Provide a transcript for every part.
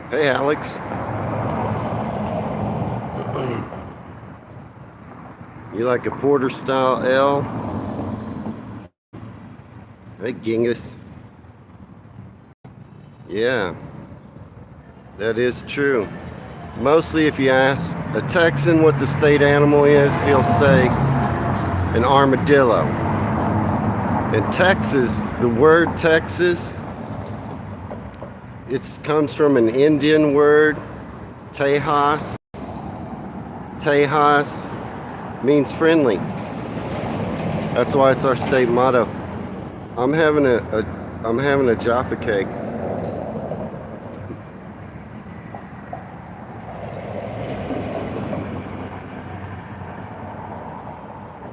Hey, Alex. You like a porter style L? Hey, Genghis. Yeah, that is true. Mostly if you ask a Texan what the state animal is, he'll say an armadillo. In Texas, the word Texas, it comes from an Indian word, Tejas. Tejas means friendly. That's why it's our state motto. I'm having a Jaffa cake.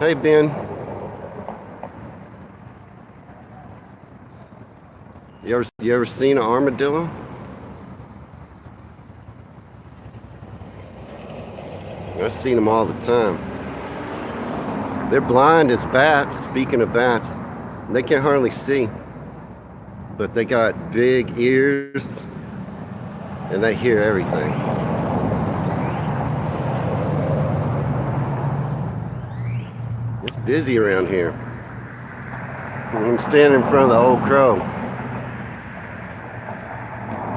Hey, Ben. You ever seen an armadillo? I've seen them all the time. They're blind as bats. Speaking of bats, they can't hardly see, but they got big ears and they hear everything. It's busy around here. I'm standing in front of the Old Crow.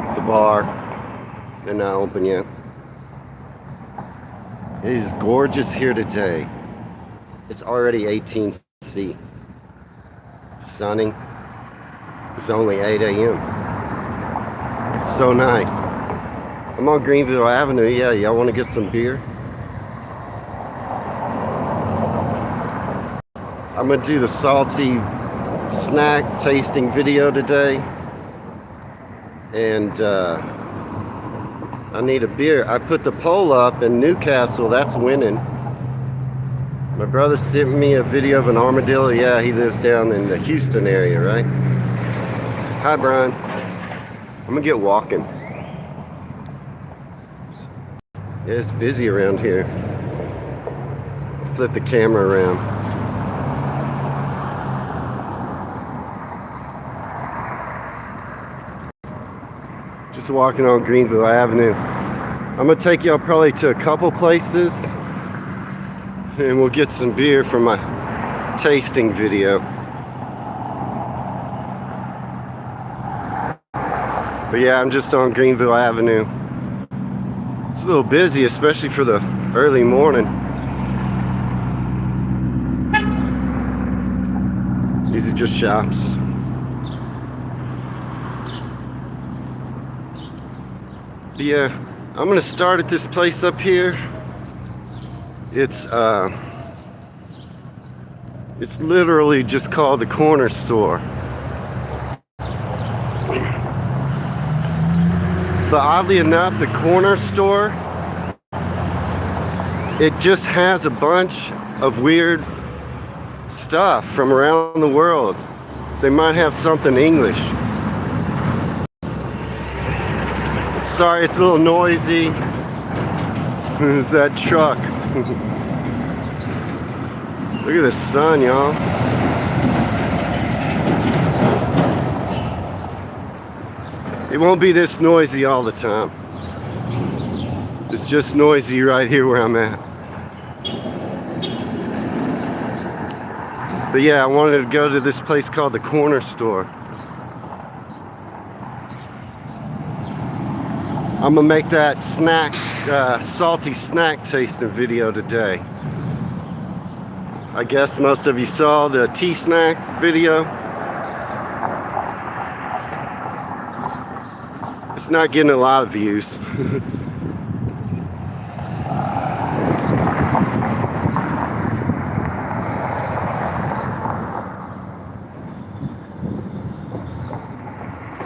It's a bar. They're not open yet. It is gorgeous here today. It's already 18°C. Sunny. It's only 8 a.m. It's so nice. I'm on Greenville Avenue. Yeah, y'all want to get some beer? I'm going to do the salty snack tasting video today. And I need a beer. I put the poll up in Newcastle. That's winning. My brother sent me a video of an armadillo. Yeah, he lives down in the Houston area, right? Hi, Brian. I'm gonna get walking. Yeah, it's busy around here. Flip the camera around. Just walking on Greenville Avenue. I'm gonna take y'all probably to a couple places and we'll get some beer for my tasting video. But yeah, I'm just on Greenville Avenue. It's a little busy, especially for the early morning. These are just shops. But yeah, I'm gonna start at this place up here. It's literally just called the corner store. But oddly enough, the corner store, it just has a bunch of weird stuff from around the world. They might have something English. Sorry, it's a little noisy. Who's that truck? Look at the sun, y'all. It won't be this noisy all the time. It's just noisy right here where I'm at. But yeah, I wanted to go to this place called the Corner Store. I'm gonna make that snack, salty snack tasting video today. I guess most of you saw the tea snack video. It's not getting a lot of views.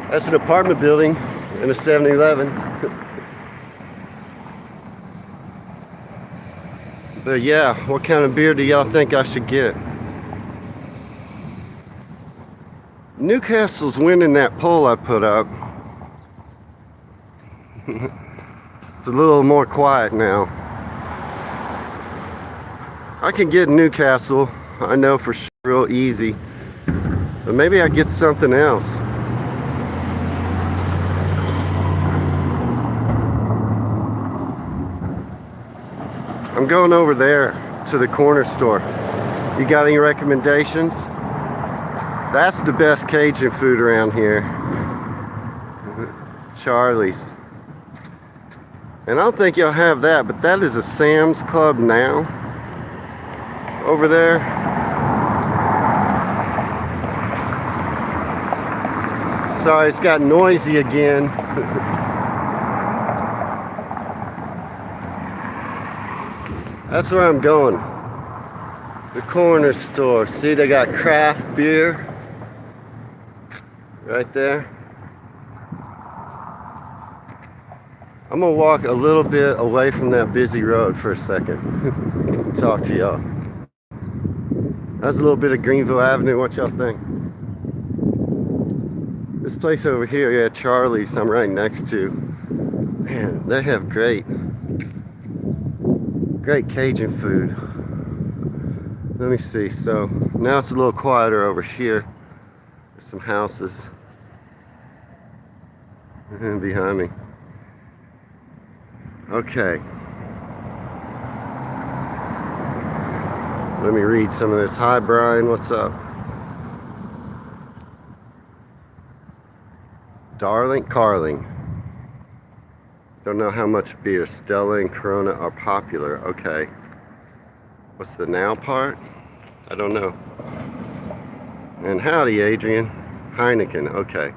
That's an apartment building in a 7-Eleven. But yeah, what kind of beer do y'all think I should get? Newcastle's winning that poll I put up. It's a little more quiet now. I can get Newcastle, I know for sure, real easy. But maybe I get something else. I'm going over there to the corner store. You got any recommendations? That's the best Cajun food around here. Charlie's. And I don't think y'all have that, but that is a Sam's Club now. Over there. Sorry, it's got noisy again. That's where I'm going. The corner store. See, they got craft beer right there. I'm gonna walk a little bit away from that busy road for a second. Talk to y'all. That's a little bit of Greenville Avenue. What y'all think? This place over here, yeah, Charlie's, I'm right next to. Man, they have great Cajun food. Let me see. So now it's a little quieter over here. There's some houses behind me. Okay. Let me read some of this. Hi, Brian. What's up? Darling, Carling. Don't know how much beer. Stella and Corona are popular. Okay. What's the now part? I don't know. And howdy, Adrian. Heineken. Okay.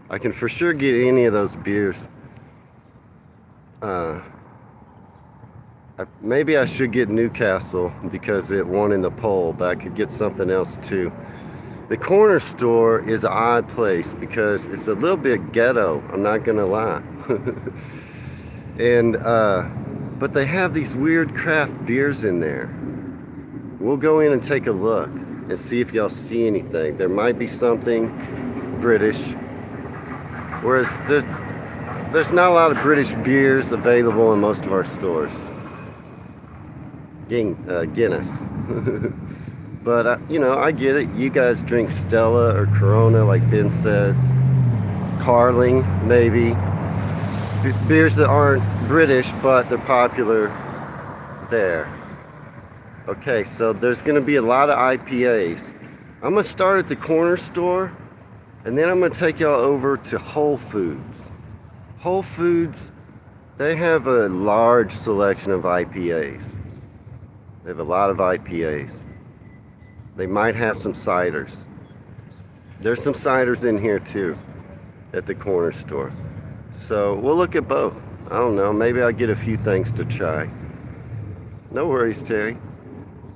I can for sure get any of those beers. Maybe I should get Newcastle because it won in the poll, but I could get something else too. The corner store is an odd place because it's a little bit ghetto, I'm not gonna lie. And but they have these weird craft beers in there. We'll go in and take a look and see if y'all see anything. There might be something British, whereas there's not a lot of British beers available in most of our stores. Guinness. But, you know, I get it. You guys drink Stella or Corona, like Ben says. Carling, maybe. Beers that aren't British, but they're popular there. Okay, so there's going to be a lot of IPAs. I'm going to start at the corner store, and then I'm going to take y'all over to Whole Foods. Whole Foods, they have a large selection of IPAs. They have a lot of IPAs. They might have some ciders. There's some ciders in here too at the corner store. So we'll look at both. I don't know, maybe I'll get a few things to try. No worries, Terry.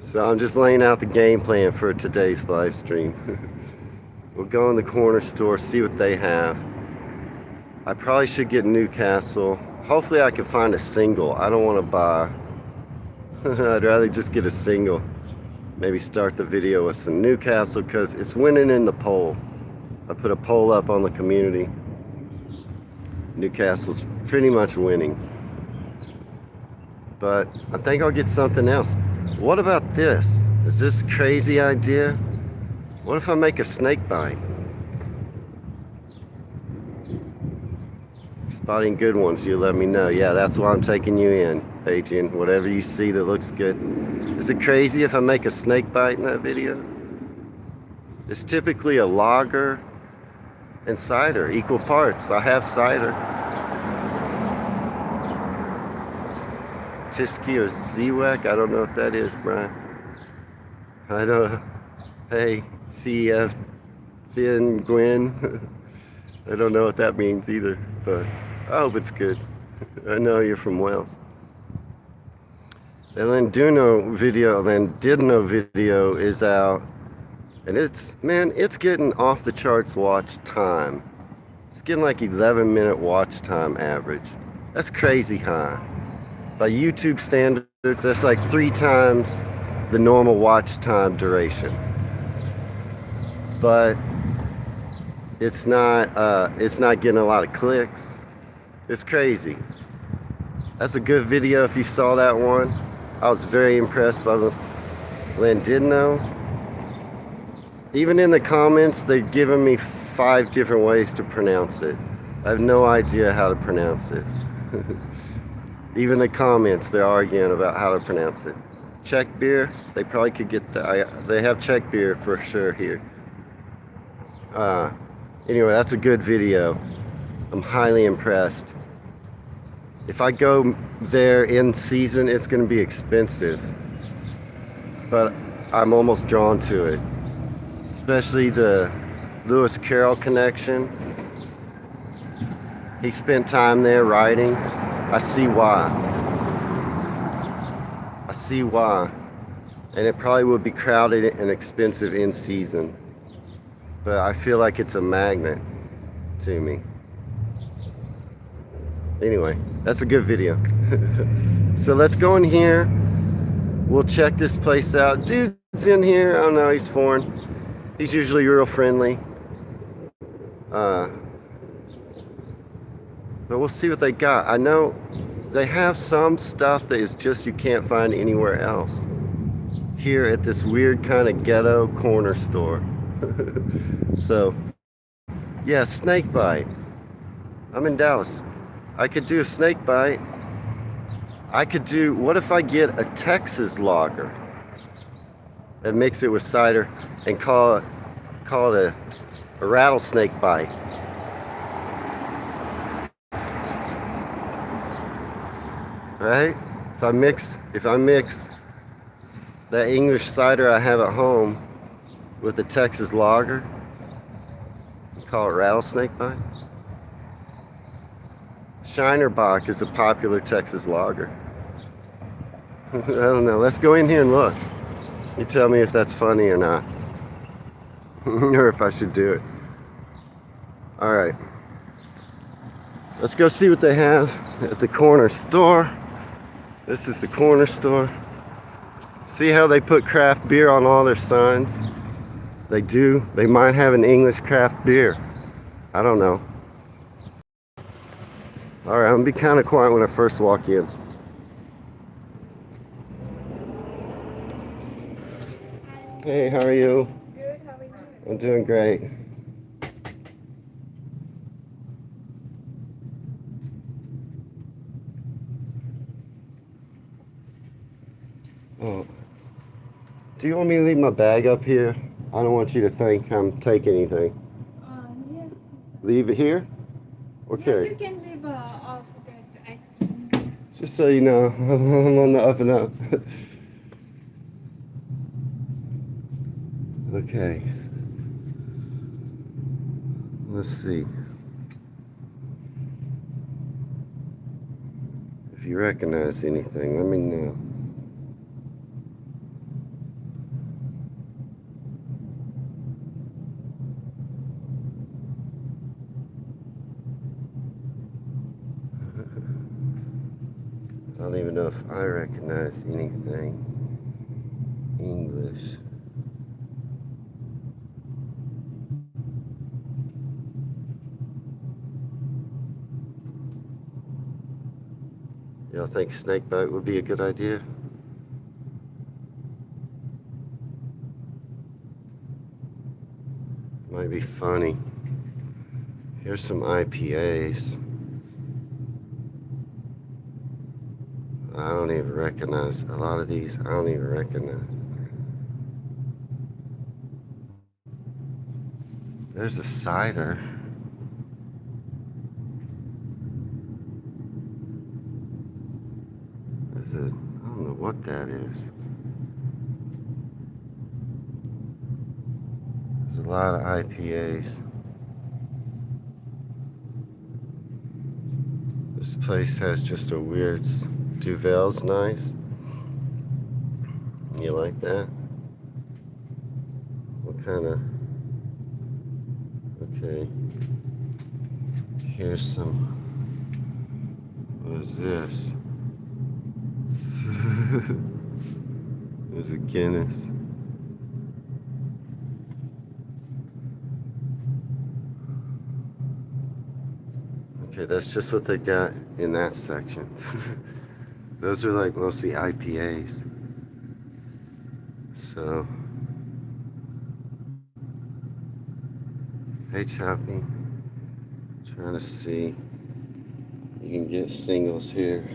So I'm just laying out the game plan for today's live stream. We'll go in the corner store, see what they have. I probably should get Newcastle. Hopefully I can find a single. I don't want to buy. I'd rather just get a single. Maybe start the video with some Newcastle because it's winning in the poll. I put a poll up on the community. Newcastle's pretty much winning. But I think I'll get something else. What about this? Is this a crazy idea? What if I make a snake bite? Spotting good ones, you let me know. Yeah, that's why I'm taking you in, Adrian. Whatever you see that looks good. Is it crazy if I make a snake bite in that video? It's typically a lager and cider, equal parts. I have cider. Tiski or ZWEC, I don't know what that is, Brian. I don't. Hey, CF, Finn, Gwen. I don't know what that means either, but I hope it's good. I know you're from Wales. The Landino video is out, and it's getting off the charts watch time. It's getting like 11-minute watch time average. That's crazy high. By YouTube standards, that's like 3 times the normal watch time duration. But it's not getting a lot of clicks. It's crazy. That's a good video if you saw that one. I was very impressed by the Landino. Even in the comments, they've given me 5 different ways to pronounce it. I have no idea how to pronounce it. Even the comments, they're arguing about how to pronounce it. Czech beer, they probably could get they have Czech beer for sure here. Anyway, that's a good video. I'm highly impressed. If I go there in season, it's going to be expensive, but I'm almost drawn to it, especially the Lewis Carroll connection. He spent time there writing. I see why. I see why. And it probably would be crowded and expensive in season, but I feel like it's a magnet to me. Anyway, that's a good video. So let's go in here. We'll check this place out. Dude's in here. Oh no, he's foreign. He's usually real friendly. But we'll see what they got. I know they have some stuff that is just you can't find anywhere else. Here at this weird kind of ghetto corner store. So, yeah, snake bite. I'm in Dallas. I could do a snake bite. I could do, what if I get a Texas lager and mix it with cider and call it a rattlesnake bite? Right? If I mix that English cider I have at home with a Texas lager, call it rattlesnake bite. Shinerbach is a popular Texas lager. I don't know. Let's go in here and look. You tell me if that's funny or not. Or if I should do it. Alright. Let's go see what they have at the corner store. This is the corner store. See how they put craft beer on all their signs? They do. They might have an English craft beer. I don't know. Alright, I'm gonna be kind of quiet when I first walk in. Hey, how are you? Good, how are you? I'm doing great. Oh. Do you want me to leave my bag up here? I don't want you to think I'm taking anything. Yeah. Leave it here? Or carry? You can leave off the ice cream. Just so you know, I'm on the up and up. Okay. Let's see. If you recognize anything, let me know. I don't even know if I recognize anything English. Y'all think snakebite would be a good idea? Might be funny. Here's some IPAs. I don't even recognize a lot of these. I don't even recognize. There's a cider. There's a, I don't know what that is. There's a lot of IPAs. This place has just a weird, Duvel's nice. You like that? What kind of, okay. Here's some, what is this? There's a Guinness. Okay, that's just what they got in that section. Those are like mostly IPAs. So, hey Choppy, trying to see. You can get singles here.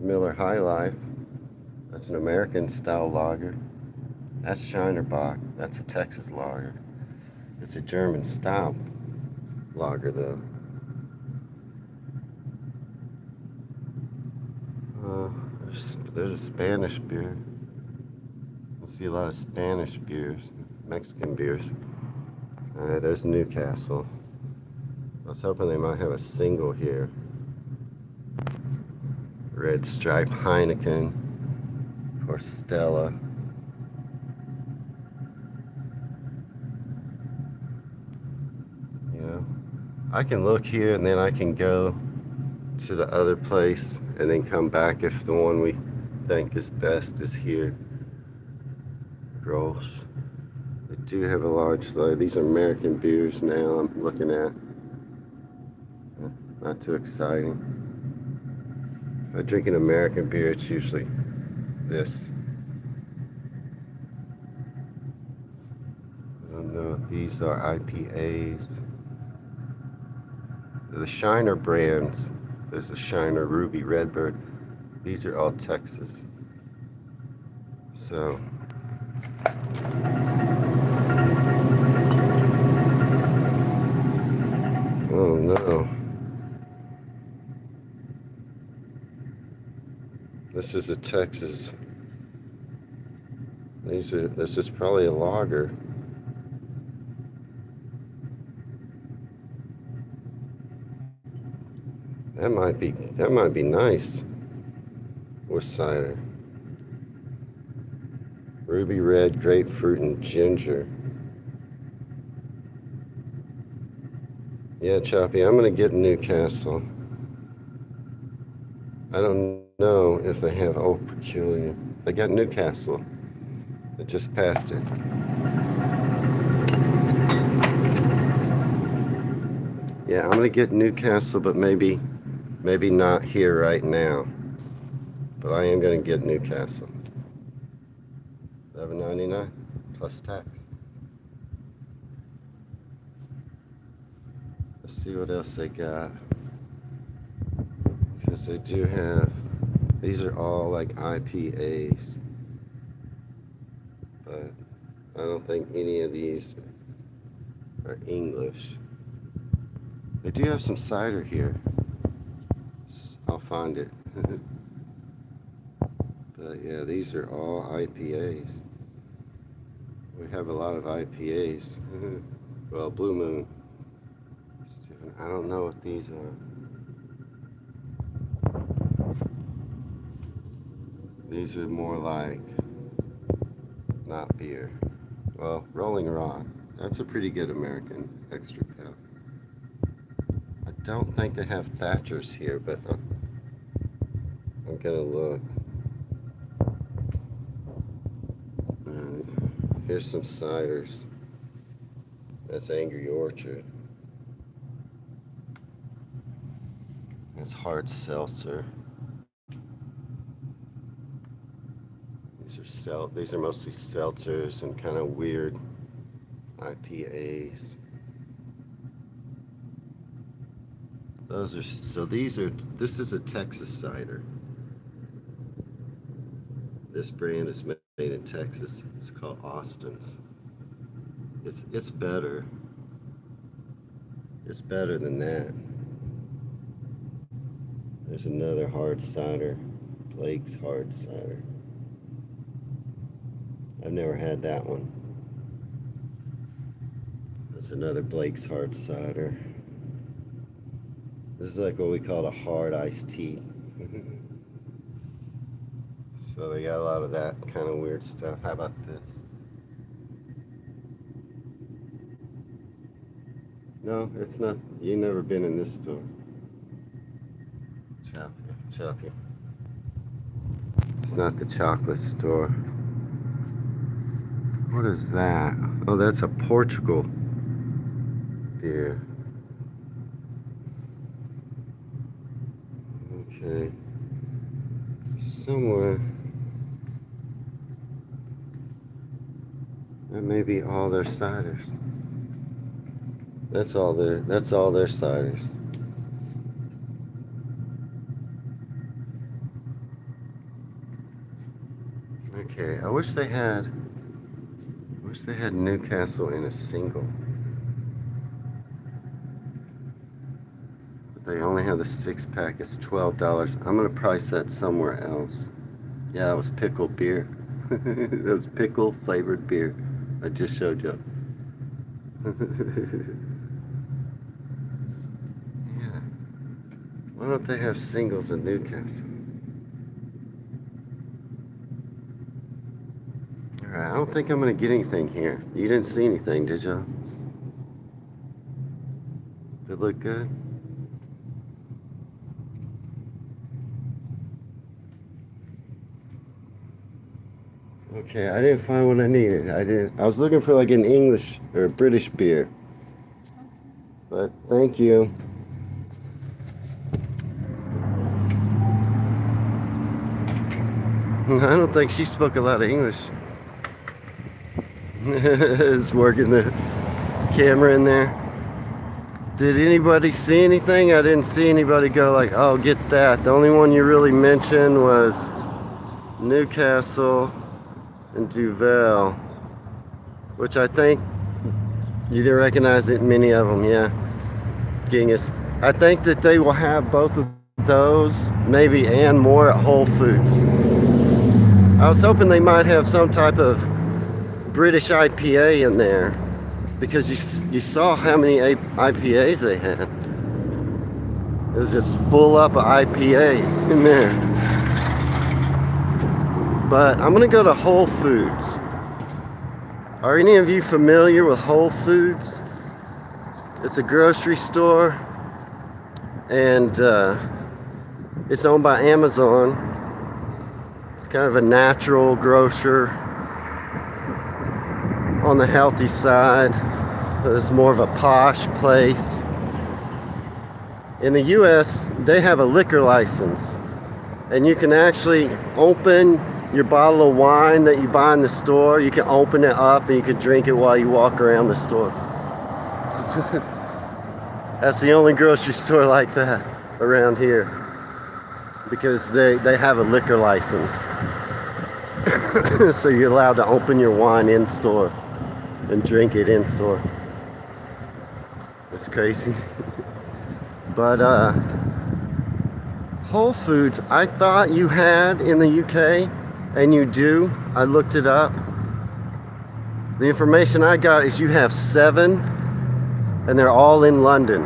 Miller High Life. That's an American style lager. That's Shiner Bock. That's a Texas lager. It's a German style lager though. There's a Spanish beer. You'll see a lot of Spanish beers, Mexican beers. Alright, there's Newcastle. I was hoping they might have a single here. Red Stripe Heineken. Of course, Stella. You know, I can look here and then I can go to the other place and then come back if the one we think is best is here. Gross. They do have a large slide. These are American beers now I'm looking at. Not too exciting. If I drink an American beer, it's usually this. I don't know if these are IPAs. They're the Shiner brands. There's a Shiner Ruby Redbird. These are all Texas. So oh no. This is a Texas. This is probably a lager. That might be nice with cider. Ruby red, grapefruit, and ginger. Yeah, Choppy, I'm gonna get Newcastle. I don't know if they have Old Peculiar. They got Newcastle. They just passed it. Yeah, I'm gonna get Newcastle, but maybe not here right now. But I am gonna get Newcastle. $7.99 plus tax. Let's see what else they got. Because they do have, these are all like IPAs. But I don't think any of these are English. They do have some cider here. I'll find it. But yeah, these are all IPAs. We have a lot of IPAs. Well, Blue Moon. I don't know what these are. These are more like, not beer. Well, Rolling Rock. That's a pretty good American extra pale. I don't think they have Thatchers here, but I'm gonna look. Here's some ciders. That's Angry Orchard. That's hard seltzer. These are mostly seltzers and kind of weird IPAs. This is a Texas cider. This brand is made in Texas. It's called Austin's. It's better. It's better than that. There's another hard cider, Blake's hard cider. I've never had that one. That's another Blake's hard cider. This is like what we call a hard iced tea. So they got a lot of that kind of weird stuff. How about this? No, it's not. You've never been in this store. Choppy. It's not the chocolate store. What is that? Oh, that's a Portugal beer. Okay. Somewhere. That may be all their ciders. That's all their ciders. wish they had Newcastle in a single. But they only have the 6-pack. It's $12. I'm gonna price that somewhere else. Yeah, that was pickle beer. That was pickle flavored beer. I just showed you. Yeah. Why don't they have singles in Newcastle? Alright, I don't think I'm gonna get anything here. You didn't see anything, did you? Did it look good? Okay, I didn't find what I needed. I was looking for like an English or a British beer. But thank you. I don't think she spoke a lot of English. Is working the camera in there. Did anybody see anything? I didn't see anybody go like, oh, get that. The only one you really mentioned was Newcastle and Duvel, which I think you didn't recognize it. Many of them, yeah. Genghis. I think that they will have both of those, maybe, and more at Whole Foods. I was hoping they might have some type of British IPA in there, because you saw how many IPAs they had. It was just full up of IPAs in there. But I'm gonna go to Whole Foods. Are any of you familiar with Whole Foods? It's a grocery store, and it's owned by Amazon. It's kind of a natural grocer on the healthy side. It's more of a posh place. In the US, they have a liquor license, and you can actually open your bottle of wine that you buy in the store. You can open it up and you can drink it while you walk around the store. That's the only grocery store like that around here, because they have a liquor license. So you're allowed to open your wine in store and drink it in store. It's crazy. But Whole Foods, I thought you had in the UK, and you do. I looked it up. The information I got is you have 7, and they're all in London.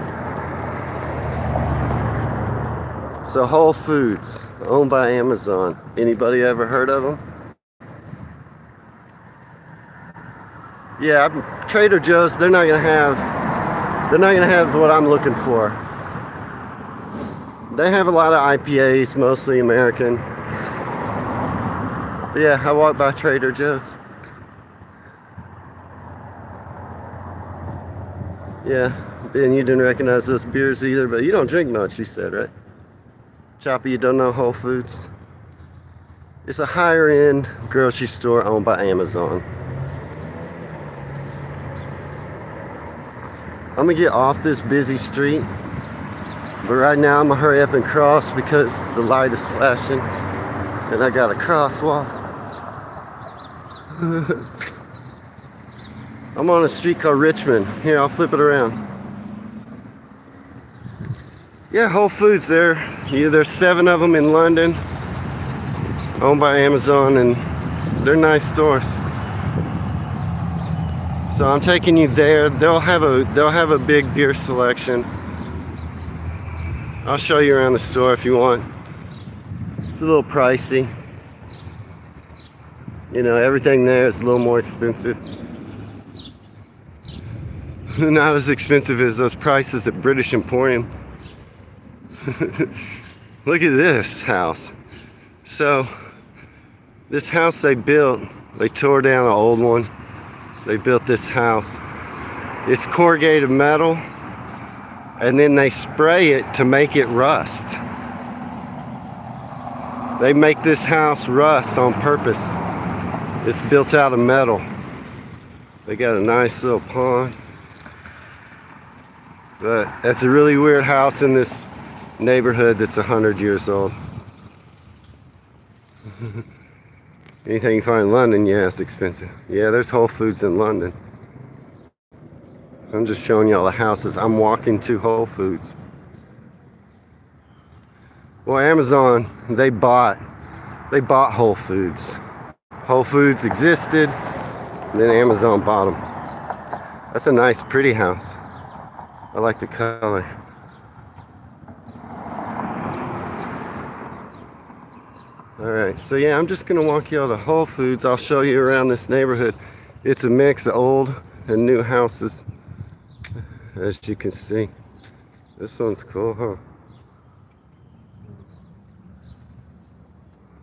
So Whole Foods, owned by Amazon. Anybody ever heard of them? Yeah, Trader Joe's. They're not gonna have what I'm looking for. They have a lot of IPAs, mostly American. But yeah, I walked by Trader Joe's. Yeah, Ben, you didn't recognize those beers either, but you don't drink much, you said, right? Choppy, you don't know Whole Foods? It's a higher end grocery store owned by Amazon. I'm gonna get off this busy street, but right now I'm gonna hurry up and cross because the light is flashing and I got a crosswalk. I'm on a street called Richmond. Here, I'll flip it around. Yeah, Whole Foods there. Yeah, there's 7 of them in London, owned by Amazon, and they're nice stores. So I'm taking you there. They'll have a big beer selection. I'll show you around the store if you want. It's a little pricey. You know, everything there is a little more expensive. Not as expensive as those prices at British Emporium. Look at this house. So, this house they built, they tore down an old one. They built this house. It's corrugated metal, and then they spray it to make it rust. They make this house rust on purpose. It's built out of metal. They got a nice little pond. But that's a really weird house in this neighborhood that's 100 years old. Anything you find in London, yeah, it's expensive. Yeah, there's Whole Foods in London. I'm just showing y'all the houses. I'm walking to Whole Foods. Well, Amazon, they bought Whole Foods. Whole Foods existed, then Amazon bought them. That's a nice, pretty house. I like the color. Alright, so yeah, I'm just gonna walk y'all to Whole Foods. I'll show you around this neighborhood. It's a mix of old and new houses, as you can see. This one's cool, huh?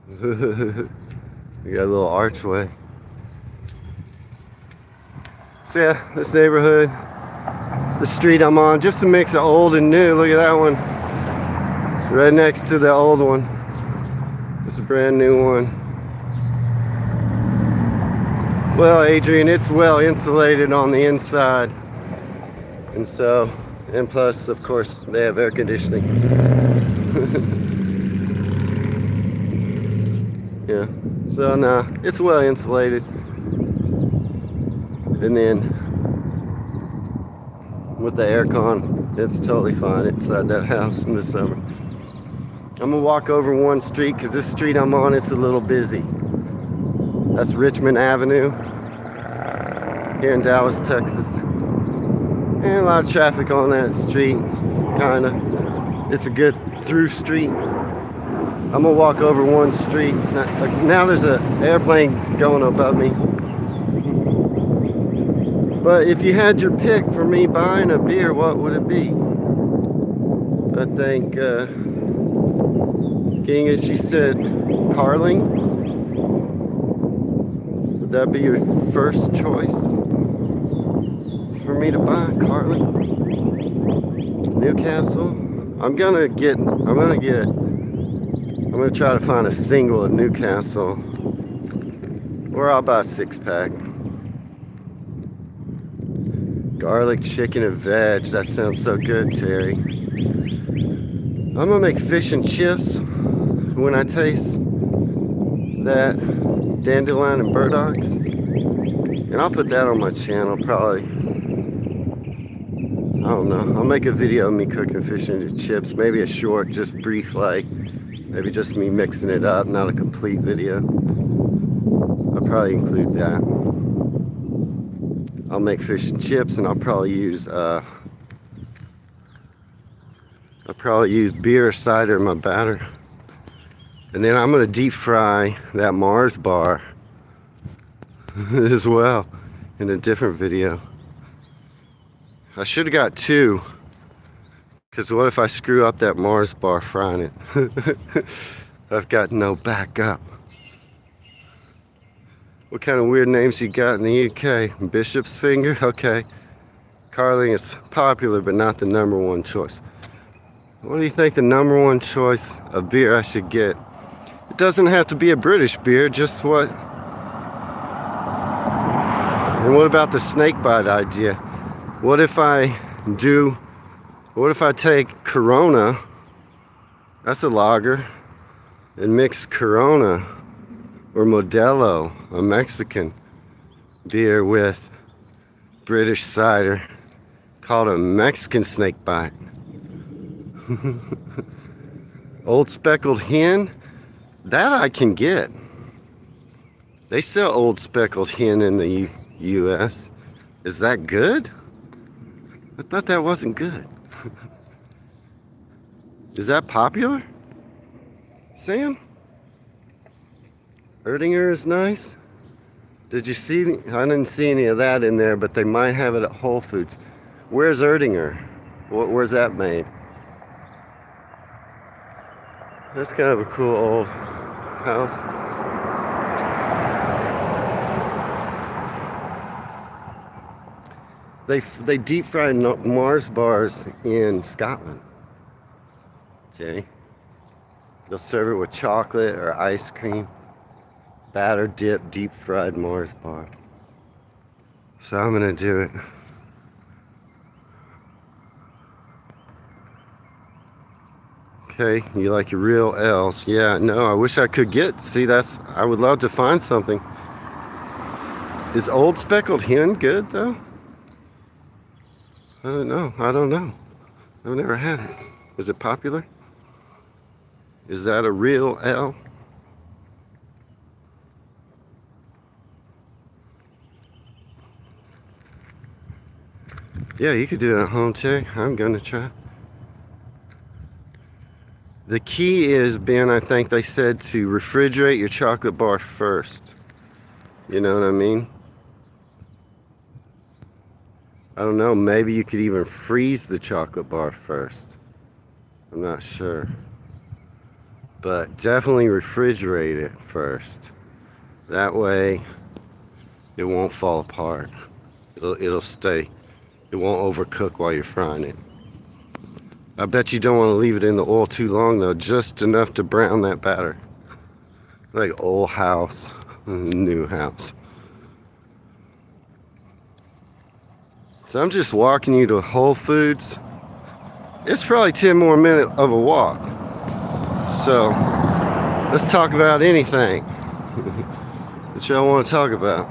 We got a little archway. So yeah, this neighborhood, the street I'm on, just a mix of old and new. Look at that one. Right next to the old one. It's a brand new one. Well, Adrian, it's well insulated on the inside. And so, and plus, of course, they have air conditioning. Yeah, so no, it's well insulated. And then with the aircon, it's totally fine inside that house in the summer. I'm gonna walk over one street because this street I'm on is a little busy. That's Richmond Avenue here in Dallas, Texas. And a lot of traffic on that street, kinda. It's a good through street. I'm gonna walk over one street. Now there's an airplane going above me. But if you had your pick for me buying a beer, what would it be? I think, being as she said, Carling. Would that be your first choice for me to buy? Carling? Newcastle? I'm gonna try to find a single at Newcastle, or I'll buy a 6-pack. Garlic chicken and veg, that sounds so good, Terry. I'm gonna make fish and chips when I taste that dandelion and burdocks, and I'll put that on my channel probably. I don't know, I'll make a video of me cooking fish and chips, maybe a short, just brief, like maybe just me mixing it up, not a complete video. I'll probably include that. I'll make fish and chips, and I'll probably use beer or cider in my batter. And then I'm gonna deep fry that Mars bar as well in a different video. I should have got 2, because what if I screw up that Mars bar frying it? I've got no backup. What kind of weird names you got in the UK? Bishop's Finger? Okay. Carling is popular, but not the #1 choice. What do you think the #1 choice of beer I should get? It doesn't have to be a British beer, just what... And what about the snake bite idea? What if I take Corona, that's a lager, and mix Corona or Modelo, a Mexican beer, with British cider, called a Mexican snake bite. Old Speckled Hen, that I can get. They sell Old Speckled Hen in the US. Is that good? I thought that wasn't good. Is that popular, Sam? Erdinger is nice. Did you see? I didn't see any of that in there, but they might have it at Whole Foods. Where's Erdinger? Where's that made? That's kind of a cool old house. They deep fry Mars bars in Scotland. Okay. They'll serve it with chocolate or ice cream. Batter dip, deep fried Mars bar. So I'm gonna do it. Okay, you like your real L's. Yeah, no, I wish I could get, see, I would love to find something. Is Old Speckled Hen good though? I don't know. I've never had it. Is it popular? Is that a real L? Yeah, you could do it at home too. I'm gonna try. The key is, Ben, I think they said to refrigerate your chocolate bar first. You know what I mean? I don't know, maybe you could even freeze the chocolate bar first. I'm not sure. But definitely refrigerate it first. That way it won't fall apart. It'll stay. It won't overcook while you're frying it. I bet you don't want to leave it in the oil too long though, just enough to brown that batter. Like old house, new house. So I'm just walking you to Whole Foods. It's probably 10 more minutes of a walk. So let's talk about anything that y'all want to talk about.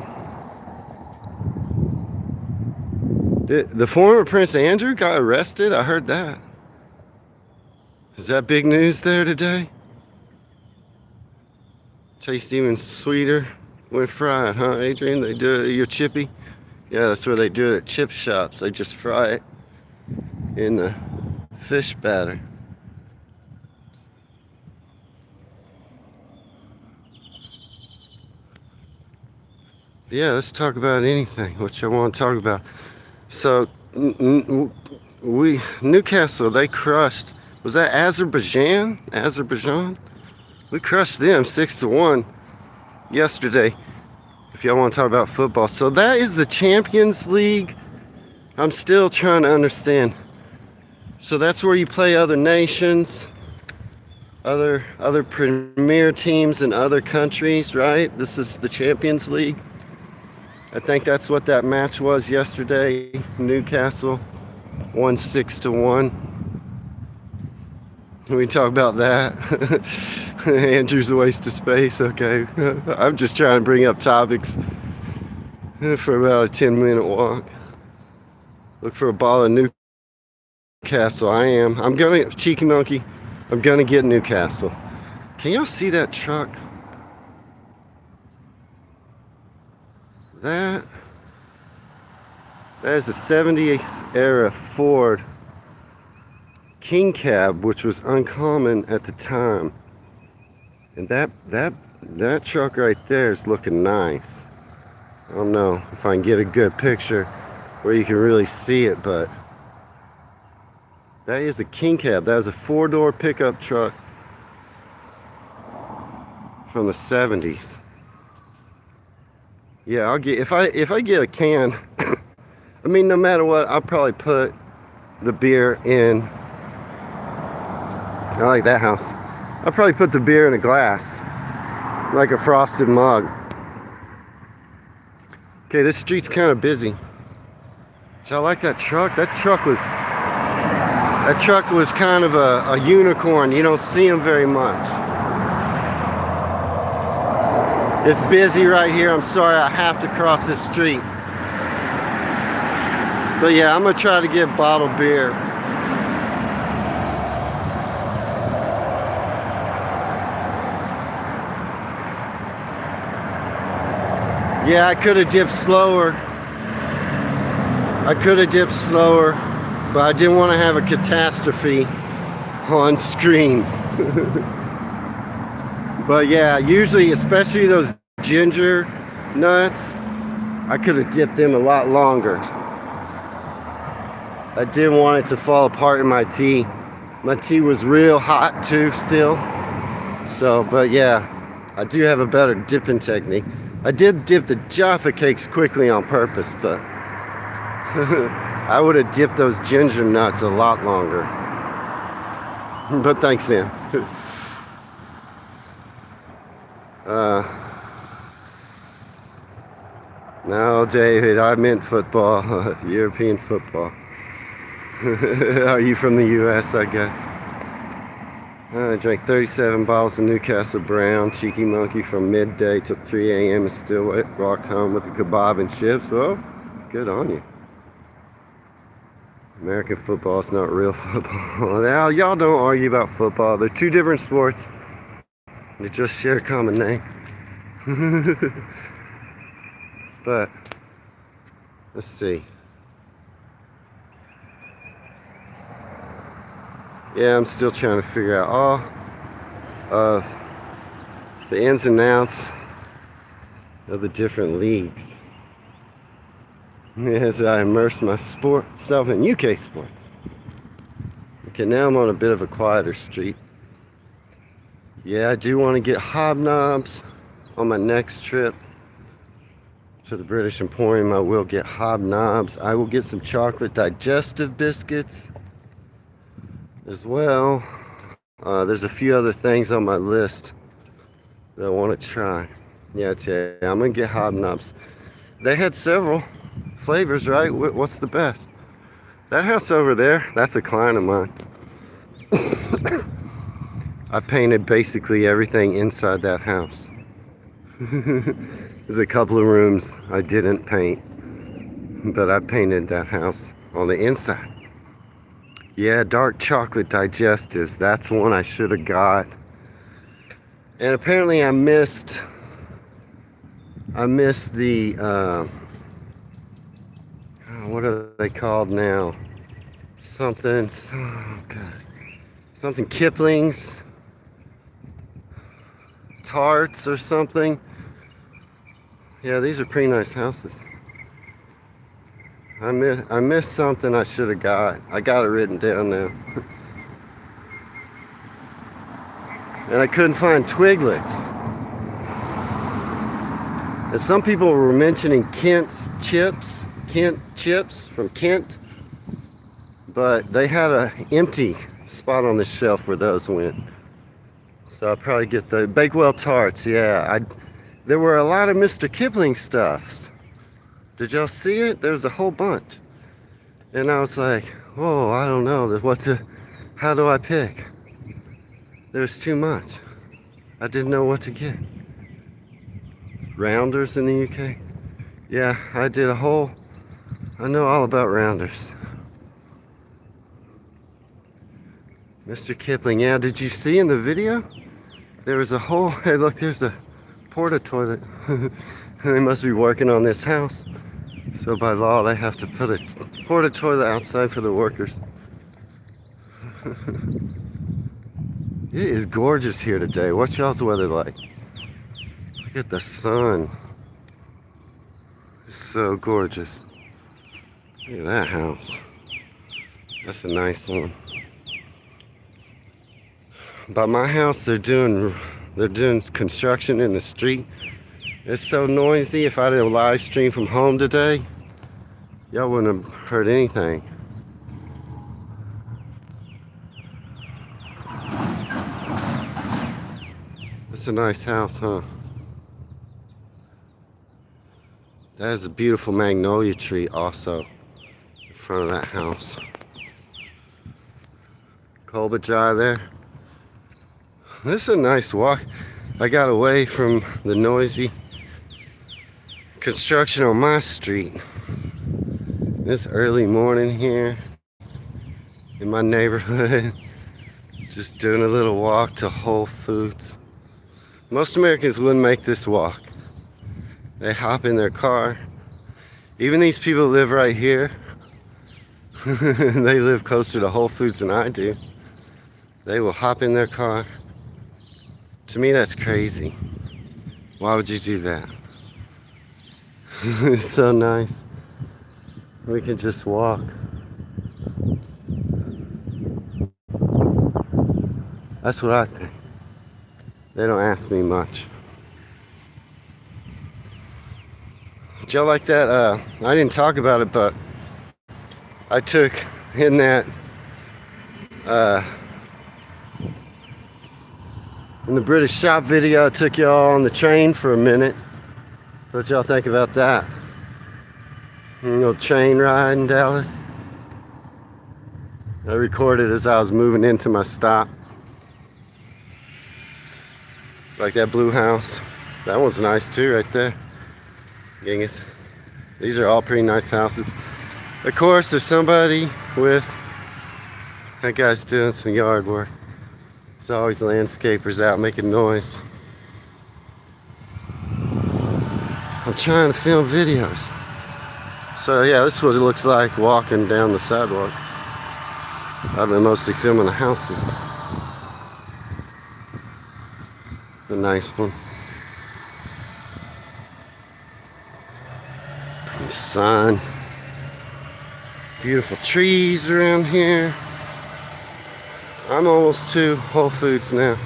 The former Prince Andrew got arrested? I heard that. Is that big news there today? Tastes even sweeter when fried, huh, Adrian? They do it, your chippy? Yeah, that's where they do it at chip shops. They just fry it in the fish batter. Yeah, let's talk about anything, what you want to talk about. So, Newcastle, they crushed, was that Azerbaijan? We crushed them 6-1 yesterday, if y'all want to talk about football. So that is the Champions League. I'm still trying to understand. So that's where you play other nations, other premier teams in other countries, right? This is the Champions League. I think that's what that match was yesterday. Newcastle won 6-1. Can we talk about that? Andrew's a waste of space. Okay. I'm just trying to bring up topics for about a 10-minute walk. Look for a ball of Newcastle. I'm gonna, cheeky monkey, I'm gonna get Newcastle. Can y'all see that truck? That is a 70s era Ford King Cab, which was uncommon at the time. And that truck right there is looking nice. I don't know if I can get a good picture where you can really see it, but that is a King Cab. That is a 4-door pickup truck from the 70s. Yeah, I'll get, if I get a can, I mean, no matter what, I'll probably put the beer in. I like that house. I'll probably put the beer in a glass, like a frosted mug. Okay, this street's kind of busy. So I like that truck. That truck was kind of a unicorn. You don't see them very much. It's busy right here. I'm sorry I have to cross this street. But yeah, I'm gonna try to get bottled beer. Yeah, I could have dipped slower. But I didn't want to have a catastrophe on screen. But yeah, usually, especially those ginger nuts, I could have dipped them a lot longer. I didn't want it to fall apart in my tea. My tea was real hot too still. So, but yeah, I do have a better dipping technique. I did dip the Jaffa cakes quickly on purpose, but I would have dipped those ginger nuts a lot longer. But thanks, Sam. No, David, I meant football, European football. Are you from the US, I guess? I drank 37 bottles of Newcastle Brown, Cheeky Monkey from midday till 3 a.m. and still walked home with a kebab and chips. Well, good on you. American football is not real football. Now, y'all don't argue about football. They're two different sports. They just share a common name. But, let's see. Yeah, I'm still trying to figure out all of the ins and outs of the different leagues as I immerse myself in UK sports. Okay, now I'm on a bit of a quieter street. Yeah, I do want to get hobnobs on my next trip to the British Emporium. I will get hobnobs. I will get some chocolate digestive biscuits as well. There's a few other things on my list that I want to try. Yeah, I'm gonna get hobnobs. They had several flavors, right? What's the best? That house over there, that's a client of mine. I painted basically everything inside that house. There's a couple of rooms I didn't paint, but I painted that house on the inside. Yeah, dark chocolate digestives. That's one I should have got. And apparently I missed the what are they called now? Something Kipling's tarts or something. Yeah, these are pretty nice houses. I missed something I should have got. I got it written down now. And I couldn't find Twiglets. And some people were mentioning Kent chips from Kent. But they had an empty spot on the shelf where those went. So I'll probably get the Bakewell tarts. Yeah, there were a lot of Mr. Kipling stuffs. Did y'all see it? There's a whole bunch. And I was like, whoa, I don't know. How do I pick? There's too much. I didn't know what to get. Rounders in the UK? Yeah, I know all about rounders. Mr. Kipling, yeah, did you see in the video? There was a whole, hey look, there's a porta toilet. They must be working on this house. So by law, they have to put a porta toilet outside for the workers. It is gorgeous here today. What's y'all's weather like? Look at the sun. It's so gorgeous. Look at that house. That's a nice one. By my house, they're doing construction in the street. It's so noisy. If I did a live stream from home today, y'all wouldn't have heard anything. It's a nice house, huh? That is a beautiful magnolia tree also in front of that house. Colbert Drive there. This is a nice walk. I got away from the noisy construction on my street. It's early morning here in my neighborhood. Just doing a little walk to Whole Foods. Most Americans wouldn't make this walk. They hop in their car. Even these people live right here. They live closer to Whole Foods than I do. They will hop in their car. To me, that's crazy. Why would you do that? It's so nice. We can just walk. That's what I think. They don't ask me much. Did y'all like that? I didn't talk about it, but I took in that in the British shop video, I took y'all on the train for a minute. What y'all think about that? A little train ride in Dallas. I recorded as I was moving into my stop. Like that blue house. That one's nice too right there. Genghis. These are all pretty nice houses. Of course, there's somebody with, that guy's doing some yard work. There's always landscapers out making noise. I'm trying to film videos. So yeah, this is what it looks like walking down the sidewalk. I've been mostly filming the houses. A nice one. The sun. Beautiful trees around here. I'm almost to Whole Foods now.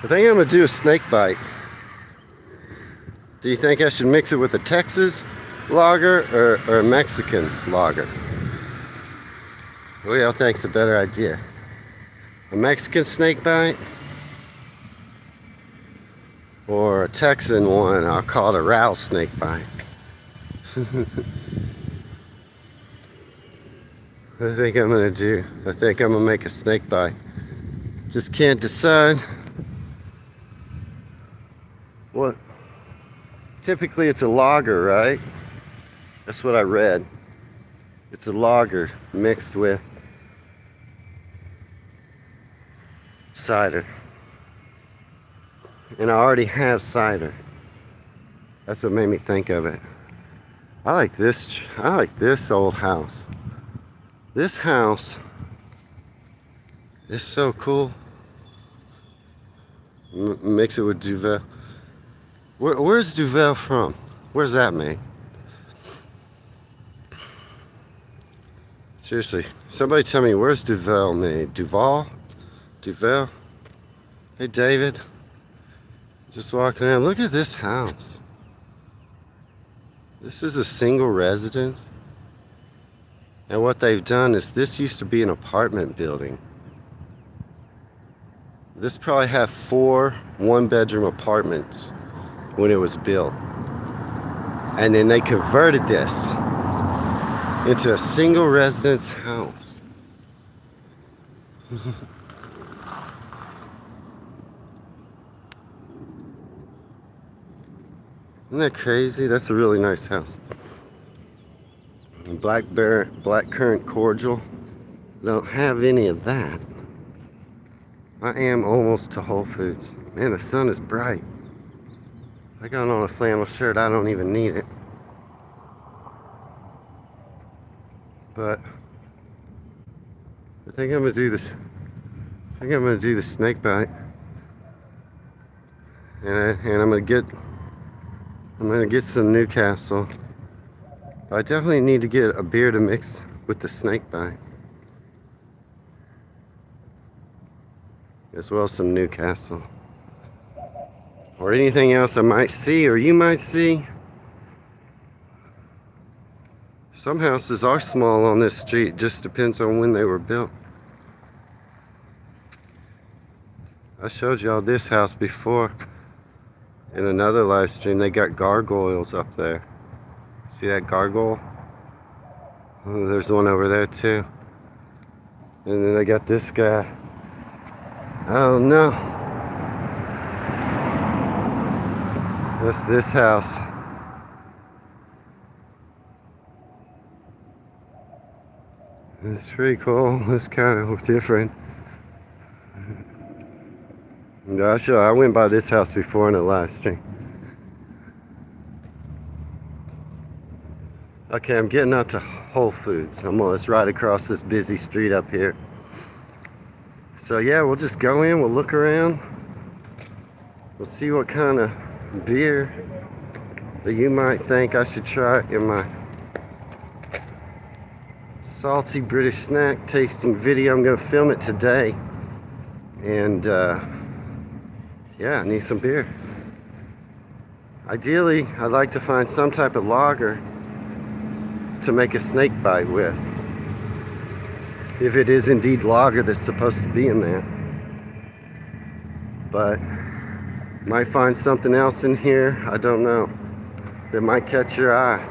I think I'm gonna do a snake bite. Do you think I should mix it with a Texas lager or a Mexican lager? Who y'all think's a better idea? A Mexican snake bite? Or a Texan one, I'll call it a rattlesnake bite. I think I'm gonna make a snake bite. Just can't decide. What? Typically it's a lager, right? That's what I read. It's a lager mixed with cider. And I already have cider. That's what made me think of it. I like this old house. This house is so cool. Mix it with Duvel. Where's Duvel from? Where's that made? Seriously, somebody tell me, where's Duvel made? Duval? Hey David. Just walking around. Look at this house. This is a single residence. And what they've done is, this used to be an apartment building. This probably had 4 one-bedroom apartments when it was built. And then they converted this into a single residence house. Isn't that crazy? That's a really nice house. Blackcurrant cordial. Don't have any of that. I am almost to Whole Foods. Man, the sun is bright. I got on a flannel shirt. I don't even need it. But I think I'm gonna do this. I think I'm gonna do the snake bite. And I'm gonna get some Newcastle. I definitely need to get a beer to mix with the snake bite. As well as some Newcastle. Or anything else I might see or you might see. Some houses are small on this street, just depends on when they were built. I showed y'all this house before in another live stream. They got gargoyles up there. See that gargoyle? Oh, there's one over there too. And then they got this guy. Oh no. That's this house. It's pretty cool. It's kind of different. Gosh, I went by this house before in a live stream. Okay, I'm getting up to Whole Foods. It's right across this busy street up here. So yeah, we'll just go in, we'll look around. We'll see what kind of beer that you might think I should try in my salty British snack tasting video. I'm gonna film it today. And yeah, I need some beer. Ideally, I'd like to find some type of lager to make a snake bite with. If it is indeed lager that's supposed to be in there. But might find something else in here, I don't know, that might catch your eye.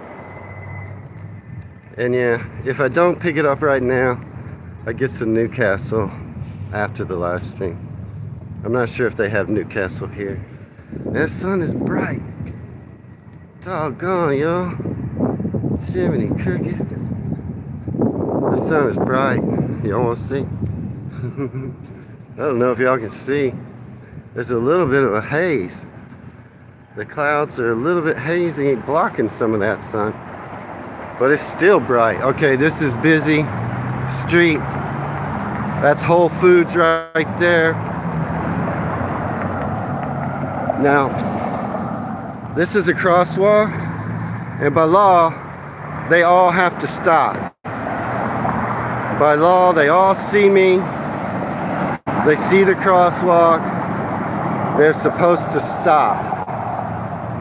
And yeah, if I don't pick it up right now, I get some Newcastle after the live stream. I'm not sure if they have Newcastle here. That sun is bright. Doggone, y'all. Jiminy cricket. The sun is bright. Y'all want to see? I don't know if y'all can see. There's a little bit of a haze. The clouds are a little bit hazy, blocking some of that sun. But it's still bright. Okay, this is busy street. That's Whole Foods right there. Now, this is a crosswalk, and by law, they all have to stop. By law, they all see me. They see the crosswalk. They're supposed to stop.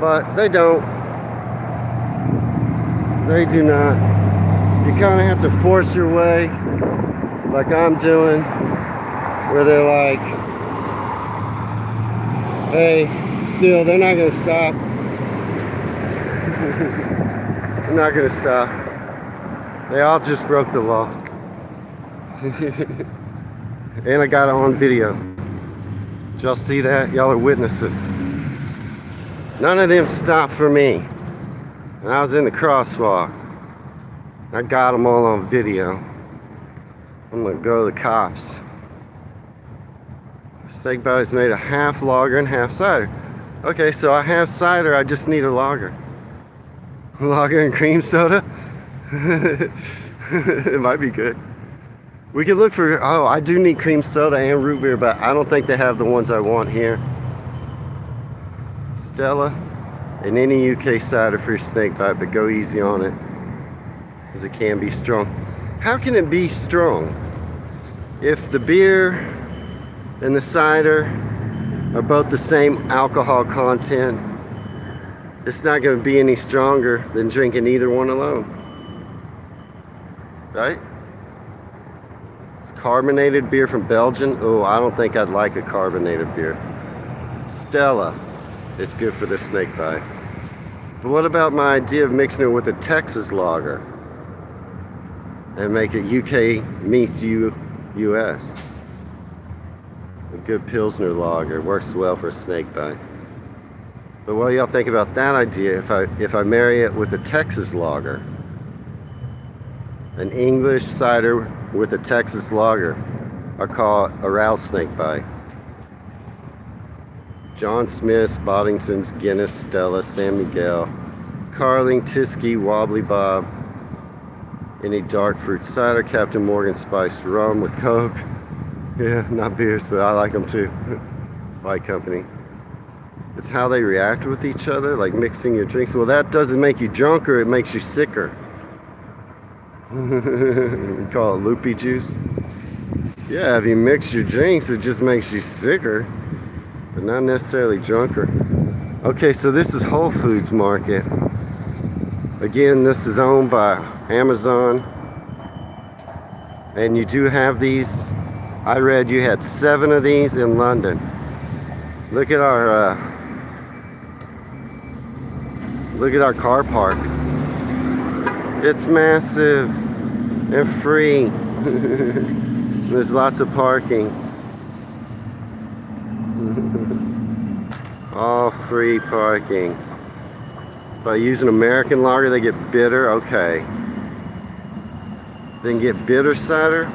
But they don't. They do not. You kind of have to force your way, like I'm doing, where they're like, hey, still, they're not going to stop. They're not going to stop. They all just broke the law. And I got it on video. Did y'all see that? Y'all are witnesses. None of them stopped for me. And I was in the crosswalk. I got them all on video. I'm gonna go to the cops. Steak body's made a half lager and half cider. Okay, so I have cider, I just need a lager. Lager and cream soda? It might be good. We can look for, oh, I do need cream soda and root beer, but I don't think they have the ones I want here. Stella, and any UK cider for your snake bite, but go easy on it, because it can be strong. How can it be strong? If the beer and the cider are both the same alcohol content, it's not going to be any stronger than drinking either one alone. Right? It's carbonated beer from Belgium. Oh, I don't think I'd like a carbonated beer. Stella is good for the snake bite. But what about my idea of mixing it with a Texas lager and make it UK meets US? A good Pilsner lager works well for a snake bite. But what do y'all think about that idea if I marry it with a Texas lager? An English cider with a Texas lager. I call it a rattlesnake bite. John Smith's, Boddington's, Guinness, Stella, San Miguel, Carling, Tyskie, Wobbly Bob, any dark fruit cider, Captain Morgan spiced rum with Coke. Yeah, not beers, but I like them too. White Company. It's how they react with each other, like mixing your drinks. Well, that doesn't make you drunker, it makes you sicker. You call it loopy juice. Yeah, if you mix your drinks, it just makes you sicker, but not necessarily drunker. Okay, so this is Whole Foods Market. Again, this is owned by Amazon. And you do have these. I read you had 7 of these in London. Look at our car park. It's massive and free. There's lots of parking. All free parking. If I use an American lager, they get bitter. Okay. Then get bitter cider.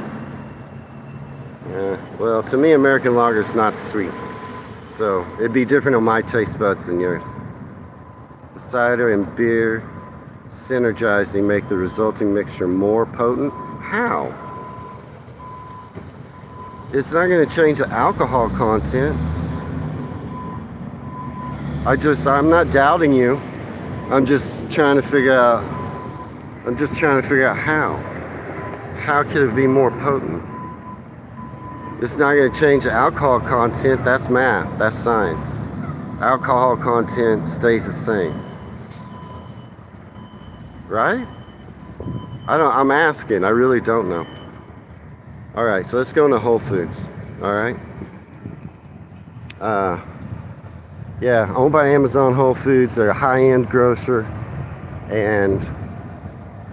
Well, to me, American lager is not sweet. So it'd be different on my taste buds than yours. Cider and beer synergizing make the resulting mixture more potent. How? It's not going to change the alcohol content. I'm not doubting you. I'm just trying to figure out how. How could it be more potent? It's not going to change the alcohol content. That's math. That's science. Alcohol content stays the same. Right? I'm asking. I really don't know. All right, so let's go into Whole Foods. All right. Yeah, owned by Amazon. Whole Foods. They're a high-end grocer, and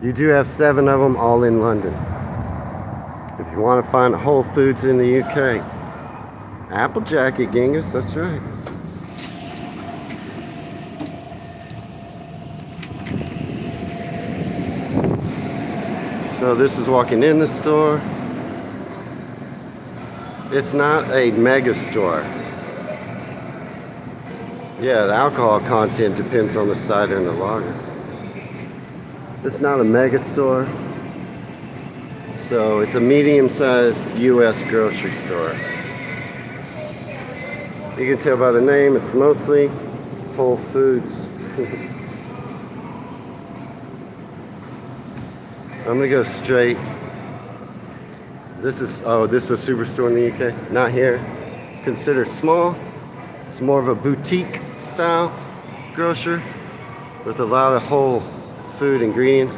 you do have 7 of them all in London. If If you want to find Whole Foods in the UK. Applejack at Genghis, that's right. So this is walking in the store. It's not a mega store. Yeah, the alcohol content depends on the cider and the lager. It's not a mega store. So it's a medium-sized US grocery store. You can tell by the name, it's mostly Whole Foods. I'm gonna go straight. This is a superstore in the UK. Not here. It's considered small. It's more of a boutique style grocer with a lot of whole food ingredients.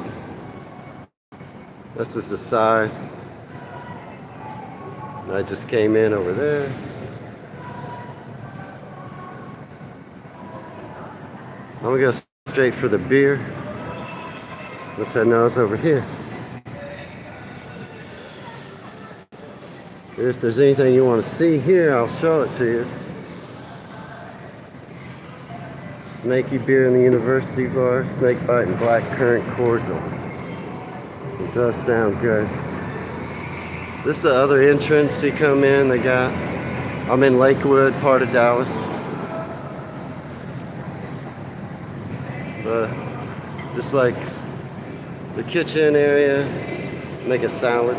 That's just the size. I just came in over there. I'm gonna go straight for the beer, which I know is over here. If there's anything you want to see here, I'll show it to you. Snaky beer in the University Bar, snake bite and black currant cordial. It does sound good. This is the other entrance you come in. They got, I'm in Lakewood, part of Dallas. But just like the kitchen area, make a salad.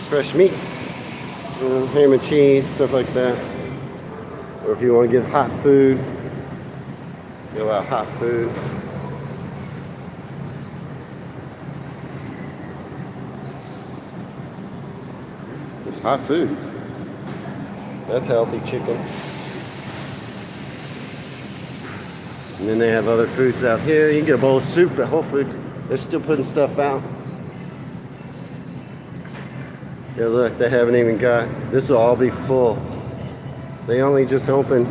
Fresh meats, ham and cheese, stuff like that. Or if you want to get hot food, go out hot food. It's hot food. That's healthy chicken. And then they have other foods out here. You can get a bowl of soup at Whole Foods. They're still putting stuff out. Yeah, look, they haven't even got, this will all be full. They only just open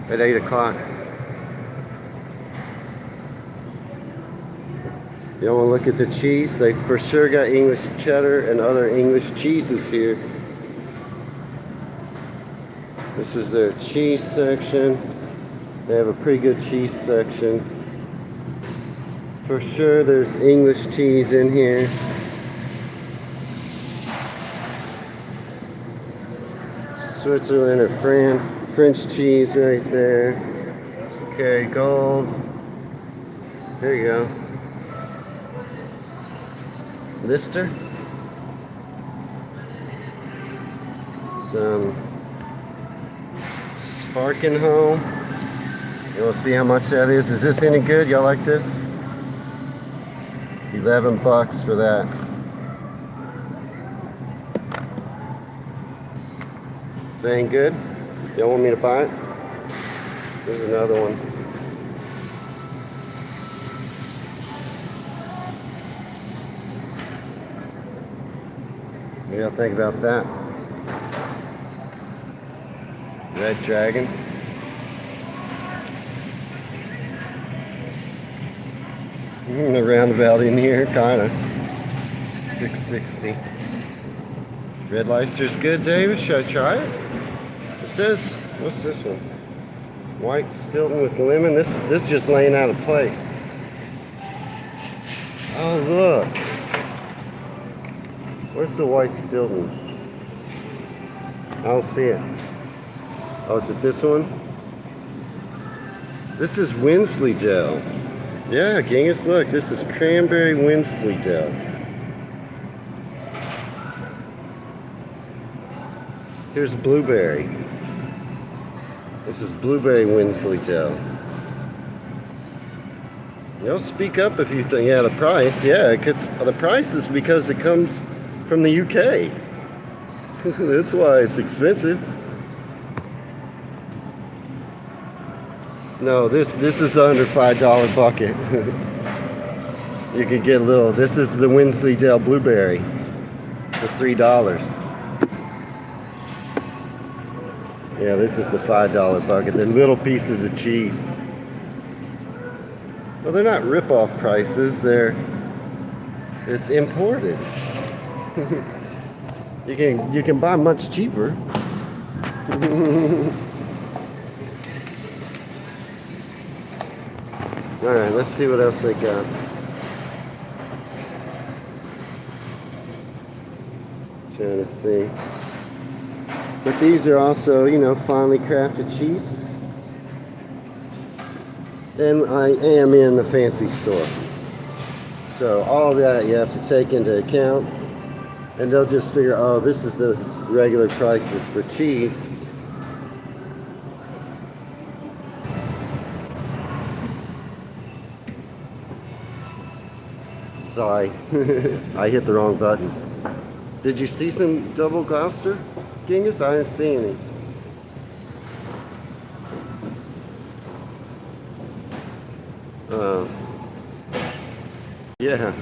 at 8 o'clock. You want to look at the cheese? They for sure got English cheddar and other English cheeses here. This is their cheese section. They have a pretty good cheese section. For sure there's English cheese in here. Switzerland or France, French cheese right there. Okay, gold. There you go. Lister. Some Sparking Home. You'll see how much that is. Is this any good? Y'all like this? It's $11 for that. This ain't good? Y'all want me to buy it? There's another one. What do y'all think about that? Red Dragon. The roundabout in here, kinda. $6.60. Red Leicester's good, David. Should I try it? It says, what's this one? White Stilton with lemon. This is just laying out of place. Oh, look. Where's the White Stilton? I don't see it. Oh, is it this one? This is Wensleydale. Yeah, Genghis, look. This is Cranberry Wensleydale. Here's Blueberry. This is Blueberry Wensleydale. You'll speak up if you think, yeah, the price. Yeah, because the price is because it comes from the UK. That's why it's expensive. No, this is the under $5 bucket. You could get a little. This is the Wensleydale Blueberry for $3. Yeah, this is the $5 bucket. They're little pieces of cheese. Well, they're not rip-off prices. It's imported. You can buy much cheaper. All right, let's see what else they got. Trying to see. But these are also, you know, finely crafted cheeses. And I am in a fancy store. So all that you have to take into account. And they'll just figure, oh, this is the regular prices for cheese. Sorry, I hit the wrong button. Did you see some double Gloucester, Genghis? I didn't see any. Yeah.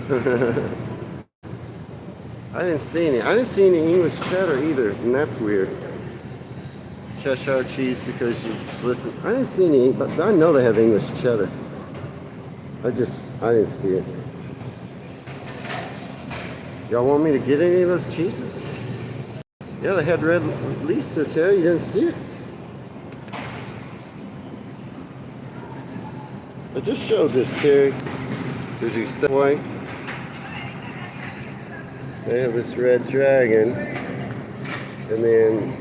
I didn't see any. I didn't see any English cheddar either, and that's weird. Cheshire cheese because you listen. I didn't see any, but I know they have English cheddar. I didn't see it. Y'all want me to get any of those cheeses? Yeah, they had red lease to tell you didn't see it. I just showed this, Terry. Did you step away? They have this red dragon, and then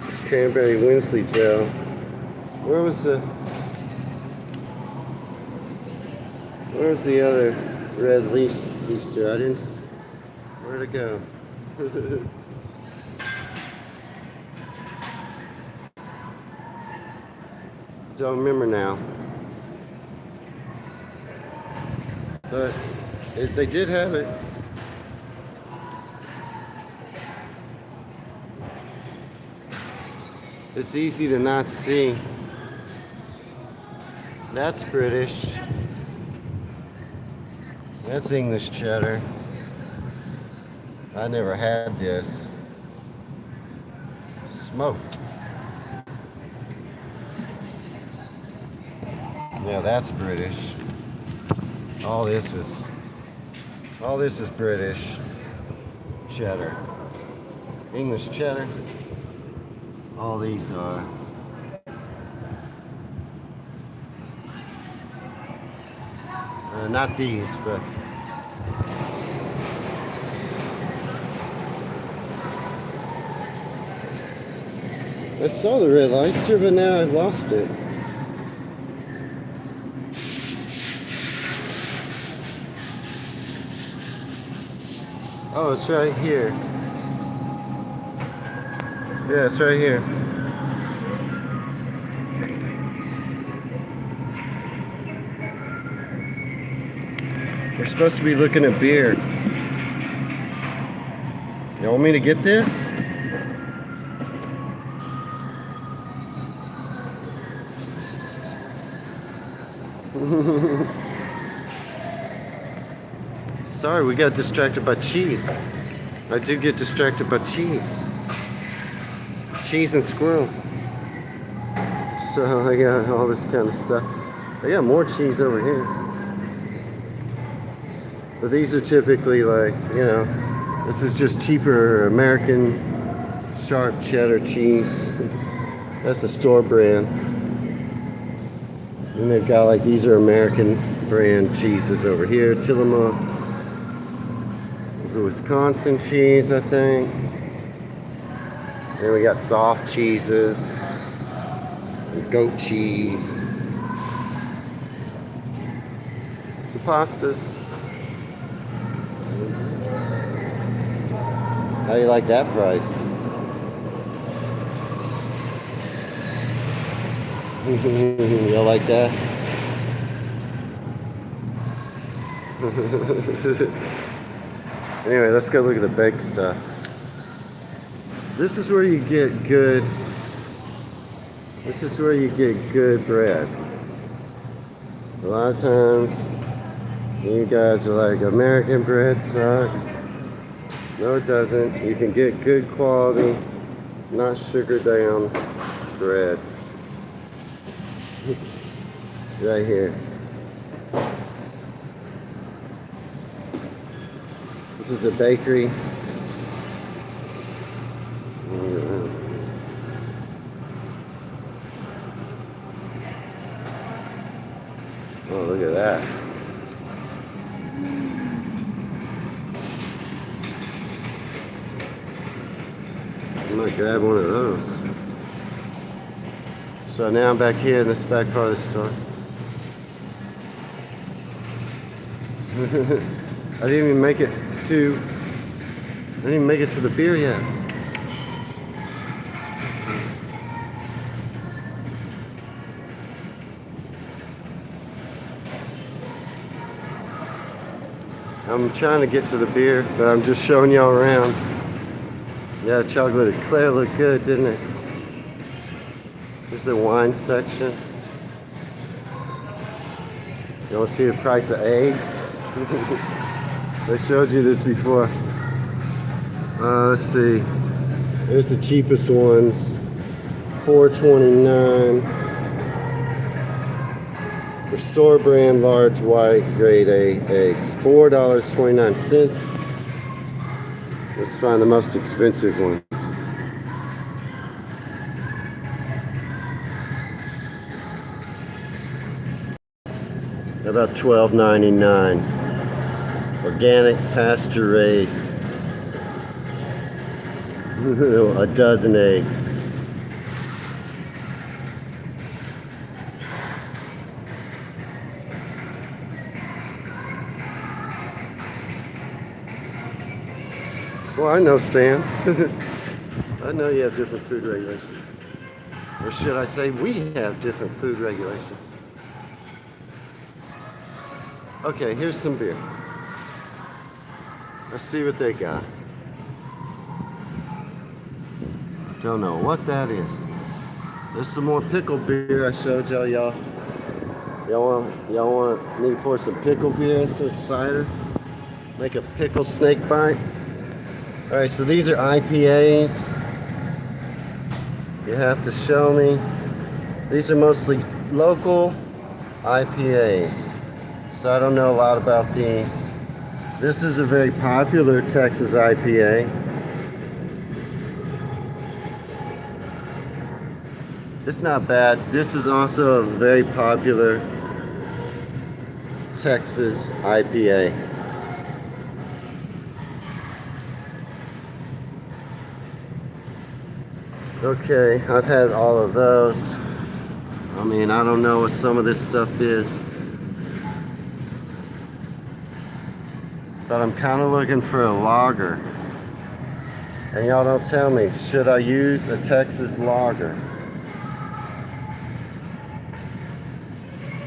this cranberry Wensleydale. Where was the other red leaf Easter? I didn't. Where'd it go? Don't remember now. But they did have it. It's easy to not see. That's British. That's English cheddar. I never had this. Smoked. Yeah, that's British. All this is British cheddar. English cheddar. All these are. Not these, but I saw the red Leicester, but now I've lost it. Oh, it's right here. Yeah, it's right here. We're supposed to be looking at beer. You want me to get this? Sorry, we got distracted by cheese. I do get distracted by cheese. Cheese and squirrels. So I got all this kind of stuff. I got more cheese over here. But these are typically like, you know, this is just cheaper American sharp cheddar cheese. That's a store brand. And they've got like, these are American brand cheeses over here. Tillamook. This is a Wisconsin cheese, I think. Then we got soft cheeses. And goat cheese. Some pastas. How do you like that price? You like that? Anyway, let's go look at the baked stuff. This is where you get good. This is where you get good bread. A lot of times, you guys are like, American bread sucks. No, it doesn't. You can get good quality, not sugar down bread. right here. This is a bakery. Oh, look at that. I might grab one of those. So now I'm back here in this back part of the store. I didn't even make it to the beer yet. I'm trying to get to the beer, but I'm just showing y'all around. Yeah, chocolate eclair looked good, didn't it? Here's the wine section. You want to see the price of eggs? I showed you this before. Let's see. Here's the cheapest ones. $4.29. For store brand large white grade A eggs. $4.29. Let's find the most expensive ones. About $12.99. Organic, pasture raised. A dozen eggs. Well, I know, Sam. I know you have different food regulations. Or should I say we have different food regulations. Okay, here's some beer. Let's see what they got. Don't know what that is. There's some more pickle beer I showed y'all. Y'all want me to pour some pickle beer and some cider? Make a pickle snake bite? Alright, so these are IPAs. You have to show me. These are mostly local IPAs. So I don't know a lot about these. This is a very popular Texas IPA. It's not bad. This is also a very popular Texas IPA. Okay, I've had all of those. I mean, I don't know what some of this stuff is. But I'm kind of looking for a lager. And y'all don't tell me, should I use a Texas lager?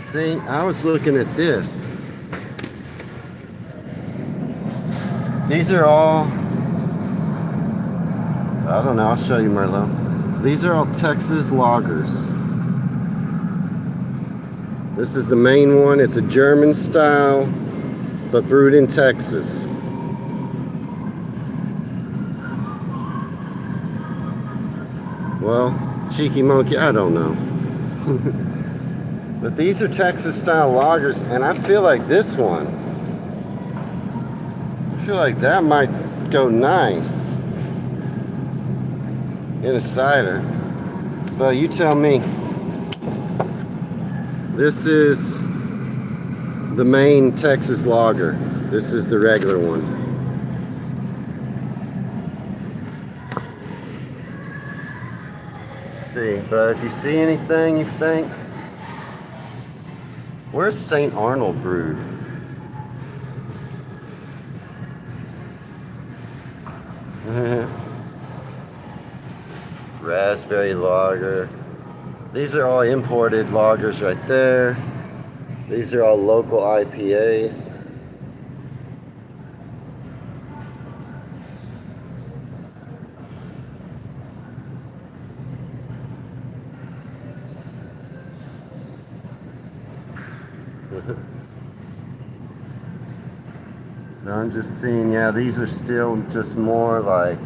See, I was looking at this. These are all, I don't know, I'll show you, Merlot. These are all Texas lagers. This is the main one. It's a German style, but brewed in Texas. Well, cheeky monkey, I don't know. But these are Texas style lagers, and I feel like this one, I feel like that might go nice in a cider. But you tell me. This is the main Texas lager. This is the regular one. Let's see, but if you see anything you think, where's St. Arnold brewed? Raspberry lager. These are all imported lagers right there. These are all local IPAs. So I'm just seeing, yeah, these are still just more like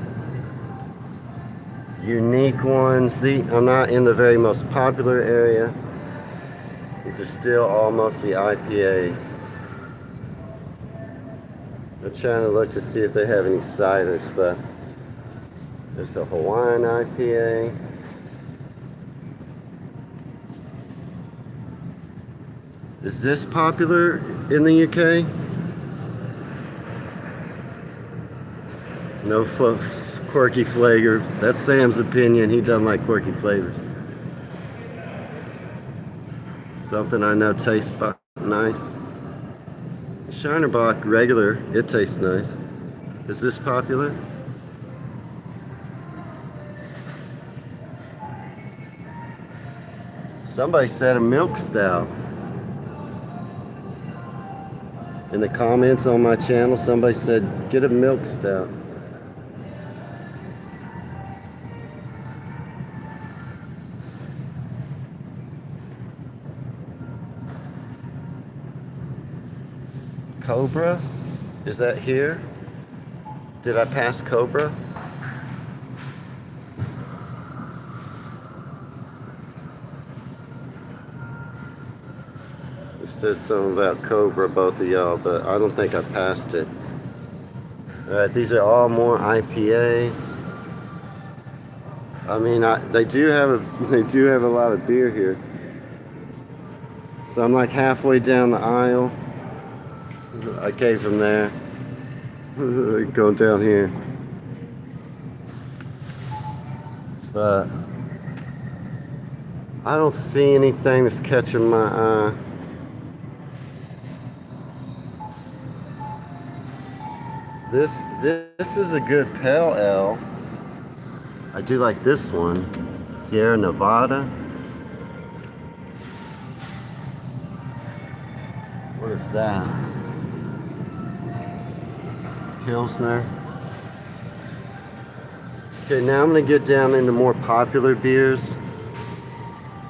unique ones. I'm not in the very most popular area. These are still all mostly IPAs. I'm trying to look to see if they have any ciders, but there's a Hawaiian IPA. Is this popular in the UK? No quirky flavor. That's Sam's opinion. He doesn't like quirky flavors. Something I know tastes nice. Shinerbach regular, it tastes nice. Is this popular? Somebody said a milk stout. In the comments on my channel, somebody said, get a milk stout. Cobra? Is that here? Did I pass Cobra? You said something about Cobra, both of y'all, but I don't think I passed it. Alright, these are all more IPAs. I mean, they do have a lot of beer here. So I'm like halfway down the aisle. I came from there. Going down here. But I don't see anything that's catching my eye. This is a good pale ale. I do like this one. Sierra Nevada. What is that? Pilsner. Okay, now I'm going to get down into more popular beers.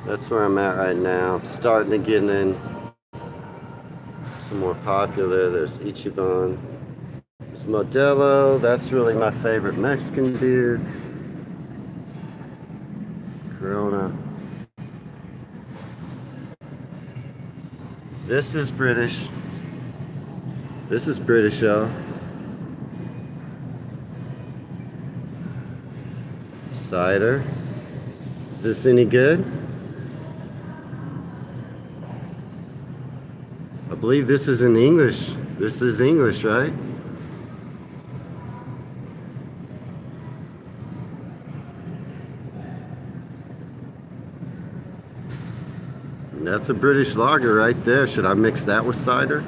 That's where I'm at right now. I'm starting to get in some more popular. There's Ichiban. There's Modelo. That's really my favorite Mexican beer. Corona. This is British. This is British, y'all. Cider. Is this any good? I believe this is in English. This is English, right? That's a British lager right there. Should I mix that with cider?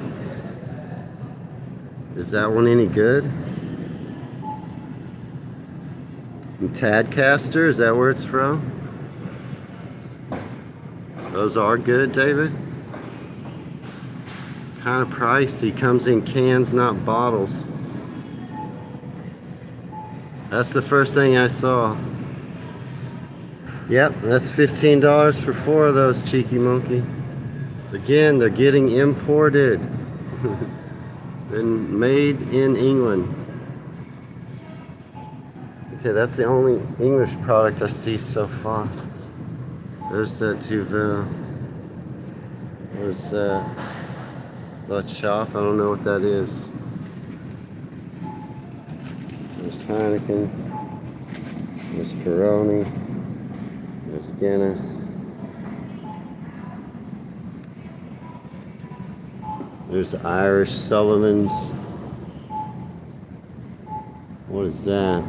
Is that one any good? And Tadcaster, is that where it's from? Those are good, David? Kind of pricey. Comes in cans, not bottles. That's the first thing I saw. Yep, that's $15 for 4 of those, cheeky monkey. Again, they're getting imported. And made in England. Okay, that's the only English product I see so far. There's that Duvel. There's that La Chop. I don't know what that is. There's Heineken. There's Peroni. There's Guinness. There's Irish Sullivan's. What is that?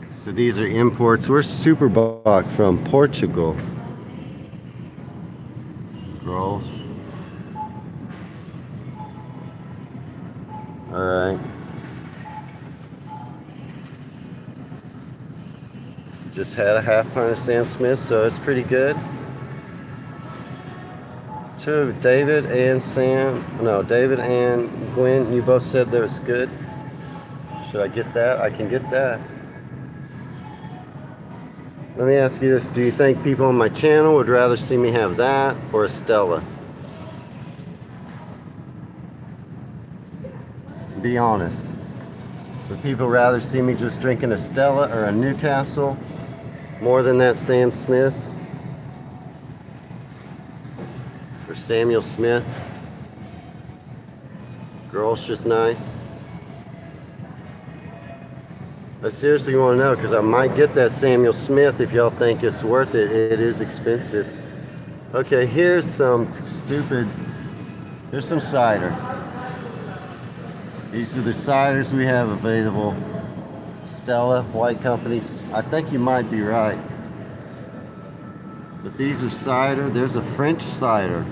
So these are imports. Where's Superbock from? Portugal. Gross. Alright. Just had a half pint of Sam Smith, so it's pretty good. So David and David and Gwen, you both said that it's good. Should I get that? I can get that. Let me ask you this. Do you think people on my channel would rather see me have that or a Stella? Be honest. Would people rather see me just drinking a Stella or a Newcastle more than that Sam Smith's? Or Samuel Smith? Girl's just nice. I seriously want to know because I might get that Samuel Smith if y'all think it's worth it. It is expensive. Okay, here's some cider. These are the ciders we have available. Stella, White Companies. I think you might be right. But these are cider. There's a French cider.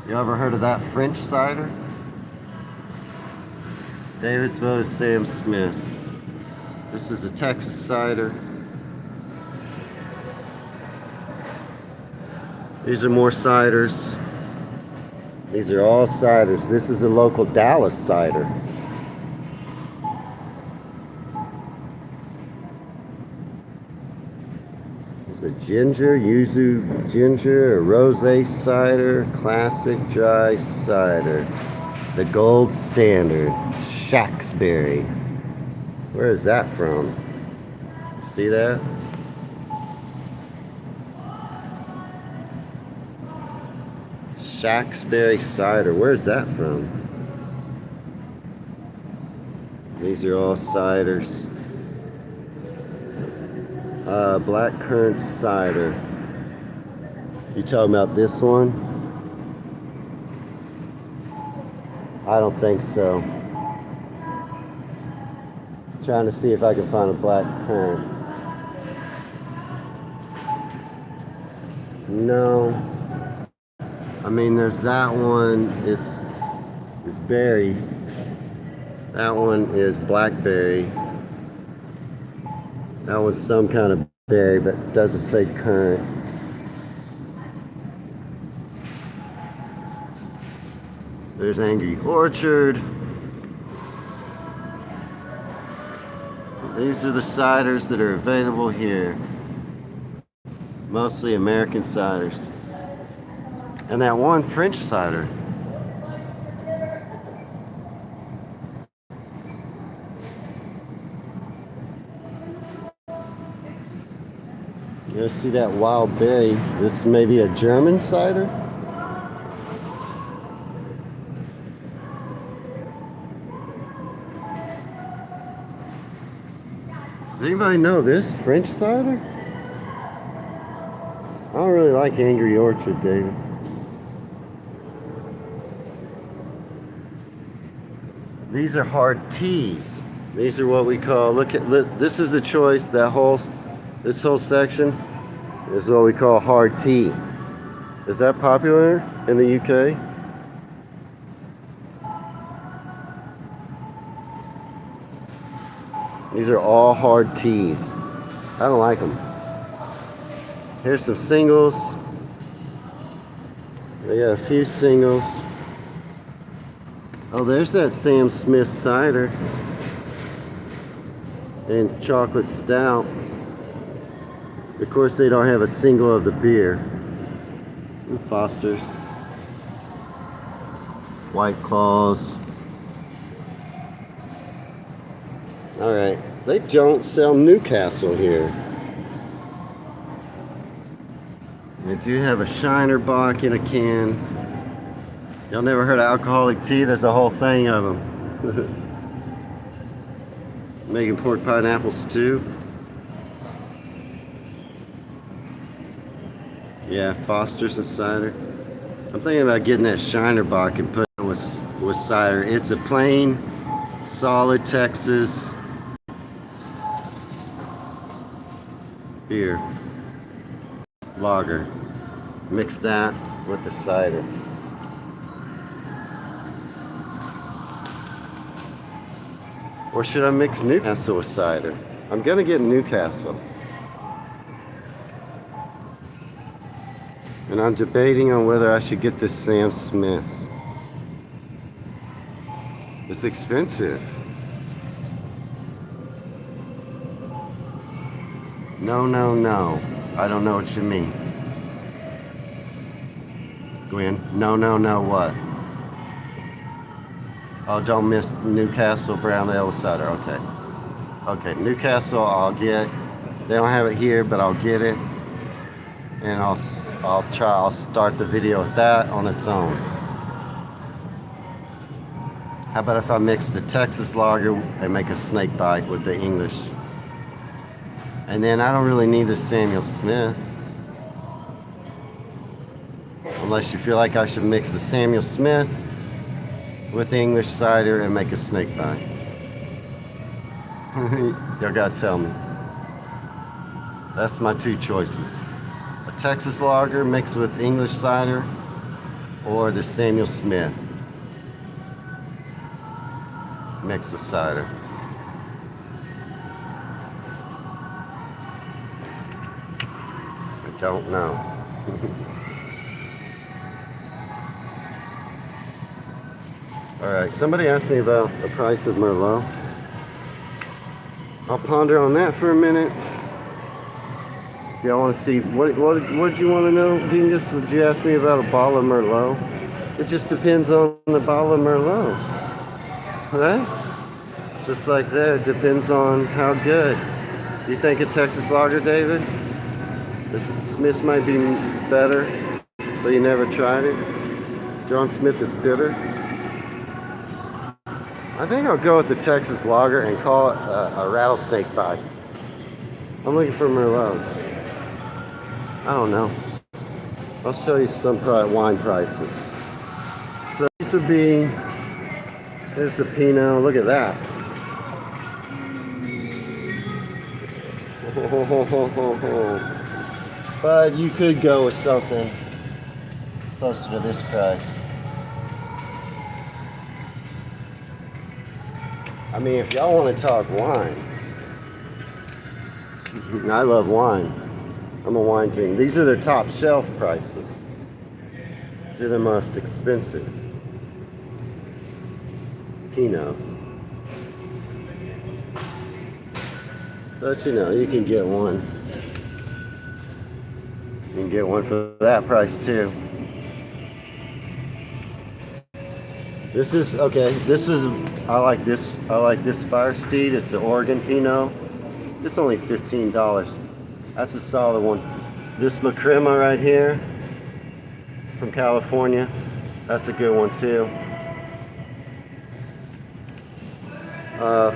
You ever heard of that French cider? David's vote is Sam Smith's. This is a Texas cider. These are more ciders. These are all ciders. This is a local Dallas cider. There's a ginger, yuzu ginger, a rosé cider, classic dry cider. The gold standard, Shacksberry. Where is that from? See that? Shacksberry cider. Where's that from? These are all ciders. Black currant cider. You talking about this one? I don't think so. Trying to see if I can find a black currant. No. I mean, there's that one. It's berries. That one is blackberry. That one's some kind of berry, but it doesn't say currant. There's Angry Orchard. These are the ciders that are available here. Mostly American ciders. And that one French cider. You guys see that wild berry? This may be a German cider? Does anybody know this French cider? I don't really like Angry Orchard, David. These are hard teas. These are what we call, this is the choice, this whole section is what we call hard tea. Is that popular in the UK? These are all hard teas. I don't like them. Here's some singles. We got a few singles. Oh, there's that Sam Smith cider and chocolate stout. Of course, they don't have a single of the beer. And Foster's, White Claws. All right, they don't sell Newcastle here. They do have a Shiner Bock in a can. Y'all never heard of alcoholic tea? There's a whole thing of them. Making pork pie and apple stew. Yeah, Foster's and cider. I'm thinking about getting that Shiner Bock and putting it with cider. It's a plain, solid Texas beer. Lager. Mix that with the cider. Or should I mix Newcastle with cider? I'm gonna get Newcastle. And I'm debating on whether I should get this Sam Smith's. It's expensive. No, no, no. I don't know what you mean. Gwen, no, no, no, what? Oh, don't miss Newcastle brown ale cider. Okay. Okay, Newcastle I'll get. They don't have it here, but I'll get it. And I'll start the video with that on its own. How about if I mix the Texas lager and make a snake bite with the English? And then I don't really need the Samuel Smith. Unless you feel like I should mix the Samuel Smith with the English cider and make a snake bite. Y'all gotta tell me. That's my two choices. A Texas lager mixed with English cider or the Samuel Smith mixed with cider. I don't know. Alright, somebody asked me about the price of Merlot. I'll ponder on that for a minute. Y'all want to see, what do you want to know, Genius? Would you ask me about a bottle of Merlot? It just depends on the bottle of Merlot. Right? Just like that, it depends on how good. You think a Texas lager, David? The Smith's might be better, but you never tried it. John Smith is bitter. I think I'll go with the Texas lager and call it a rattlesnake bite. I'm looking for Merlots. I don't know. I'll show you some wine prices. So these would be, there's a Pinot, look at that. But you could go with something closer to this price. I mean, if y'all want to talk wine, I love wine. I'm a wine drinker. These are their top shelf prices. These are the most expensive Pinots. But you know, you can get one. You can get one for that price too. This is, okay, I like this Firesteed. It's an Oregon Pinot. It's only $15. That's a solid one. This La Crema right here from California, that's a good one too.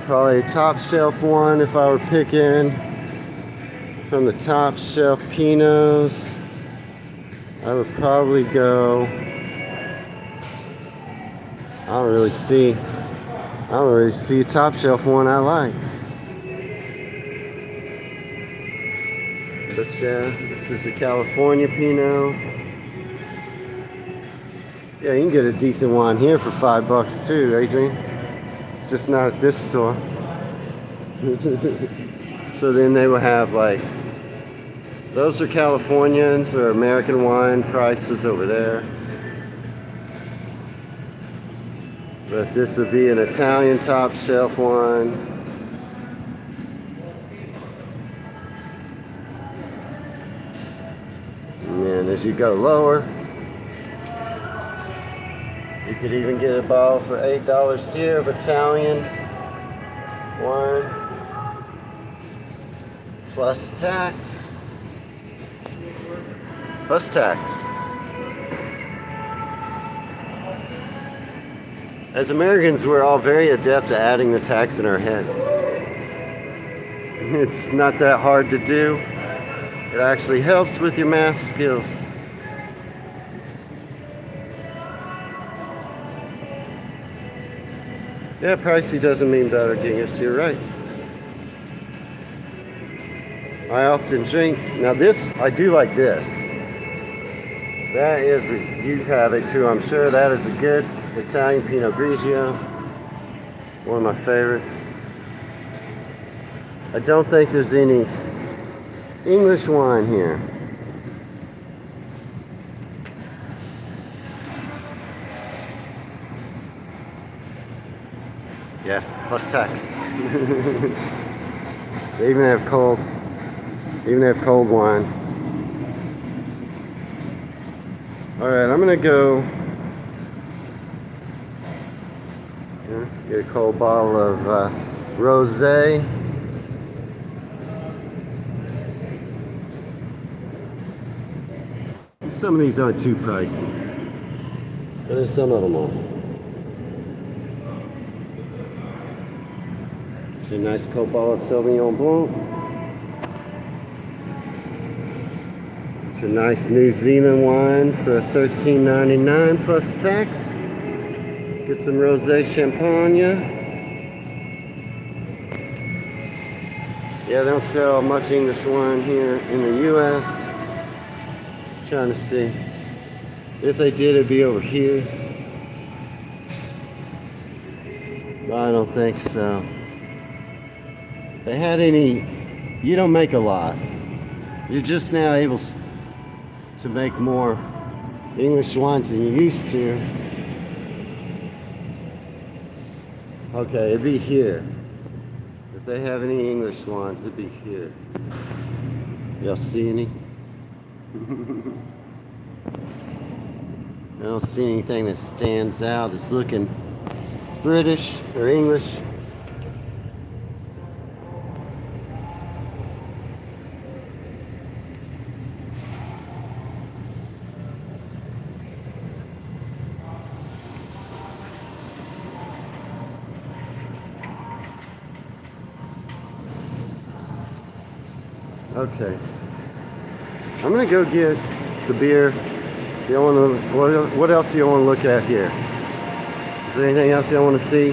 Probably a top shelf one if I were picking from the top shelf Pinots. I would probably go, I don't really see a top shelf one I like. But yeah, this is a California Pinot. Yeah, you can get a decent wine here for $5 too, Adrian. Just not at this store. So then they will have like, those are Californians or American wine prices over there. But this would be an Italian top shelf wine. And then as you go lower, you could even get a bottle for $8 here of Italian wine. Plus tax. Plus tax. As Americans, we're all very adept at adding the tax in our head. It's not that hard to do. It actually helps with your math skills. Yeah, pricey doesn't mean better, Genghis. You're right. I often drink. Now this, I do like this. That is, you have it too, I'm sure. That is a good Italian Pinot Grigio. One of my favorites. I don't think there's any English wine here. Yeah, plus tax. They even have cold wine. All right, I'm gonna go Yeah, get a cold bottle of rosé. Some of these aren't too pricey, but there's some of them are. It's a nice cold bottle of Sauvignon Blanc. It's a nice New Zealand wine for $13.99 plus tax. Get some rosé champagne. Yeah, they don't sell much English wine here in the U.S. Trying to see. If they did, it'd be over here. But I don't think so. If they had any, you don't make a lot. You're just now able to make more English wines than you used to. Okay, it'd be here. If they have any English wines, it'd be here. Y'all see any? I don't see anything that stands out. It's looking British or English. Okay. I'm gonna go get the beer. You want to? What else do you want to look at here? Is there anything else you want to see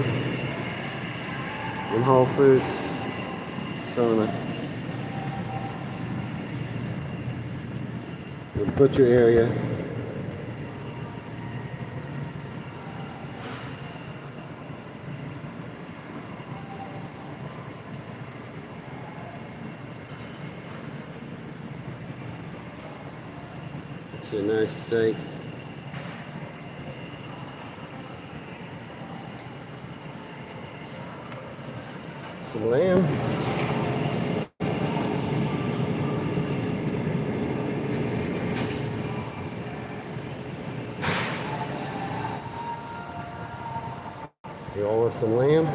in Whole Foods? So the butcher area. A nice steak. Some lamb. You all want some lamb?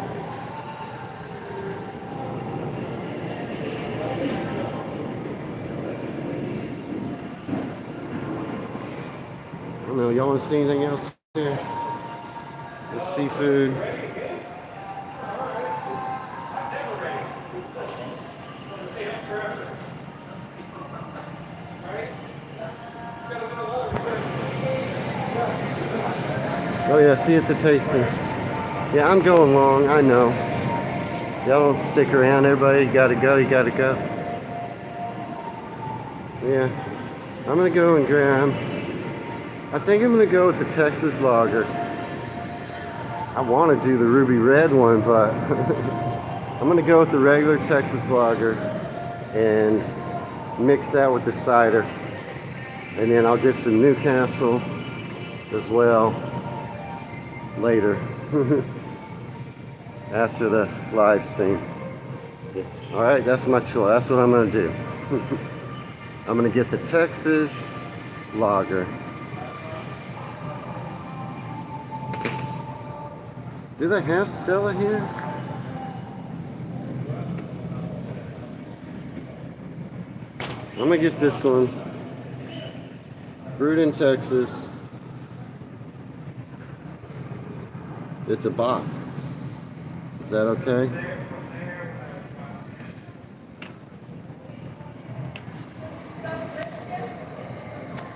I don't know, y'all want to see anything else here? There's seafood. Oh yeah, see you at the tasting. Yeah, I'm going long, I know. Y'all don't stick around, everybody, you gotta go. Yeah, I'm gonna go and grab. I think I'm gonna go with the Texas Lager. I want to do the Ruby Red one, but I'm gonna go with the regular Texas Lager and mix that with the cider, and then I'll get some Newcastle as well later after the live stream. All right, that's my choice. That's what I'm gonna do. I'm gonna get the Texas Lager. Do they have Stella here? I'm gonna get this one. Brewed in Texas. It's a bock. Is that okay?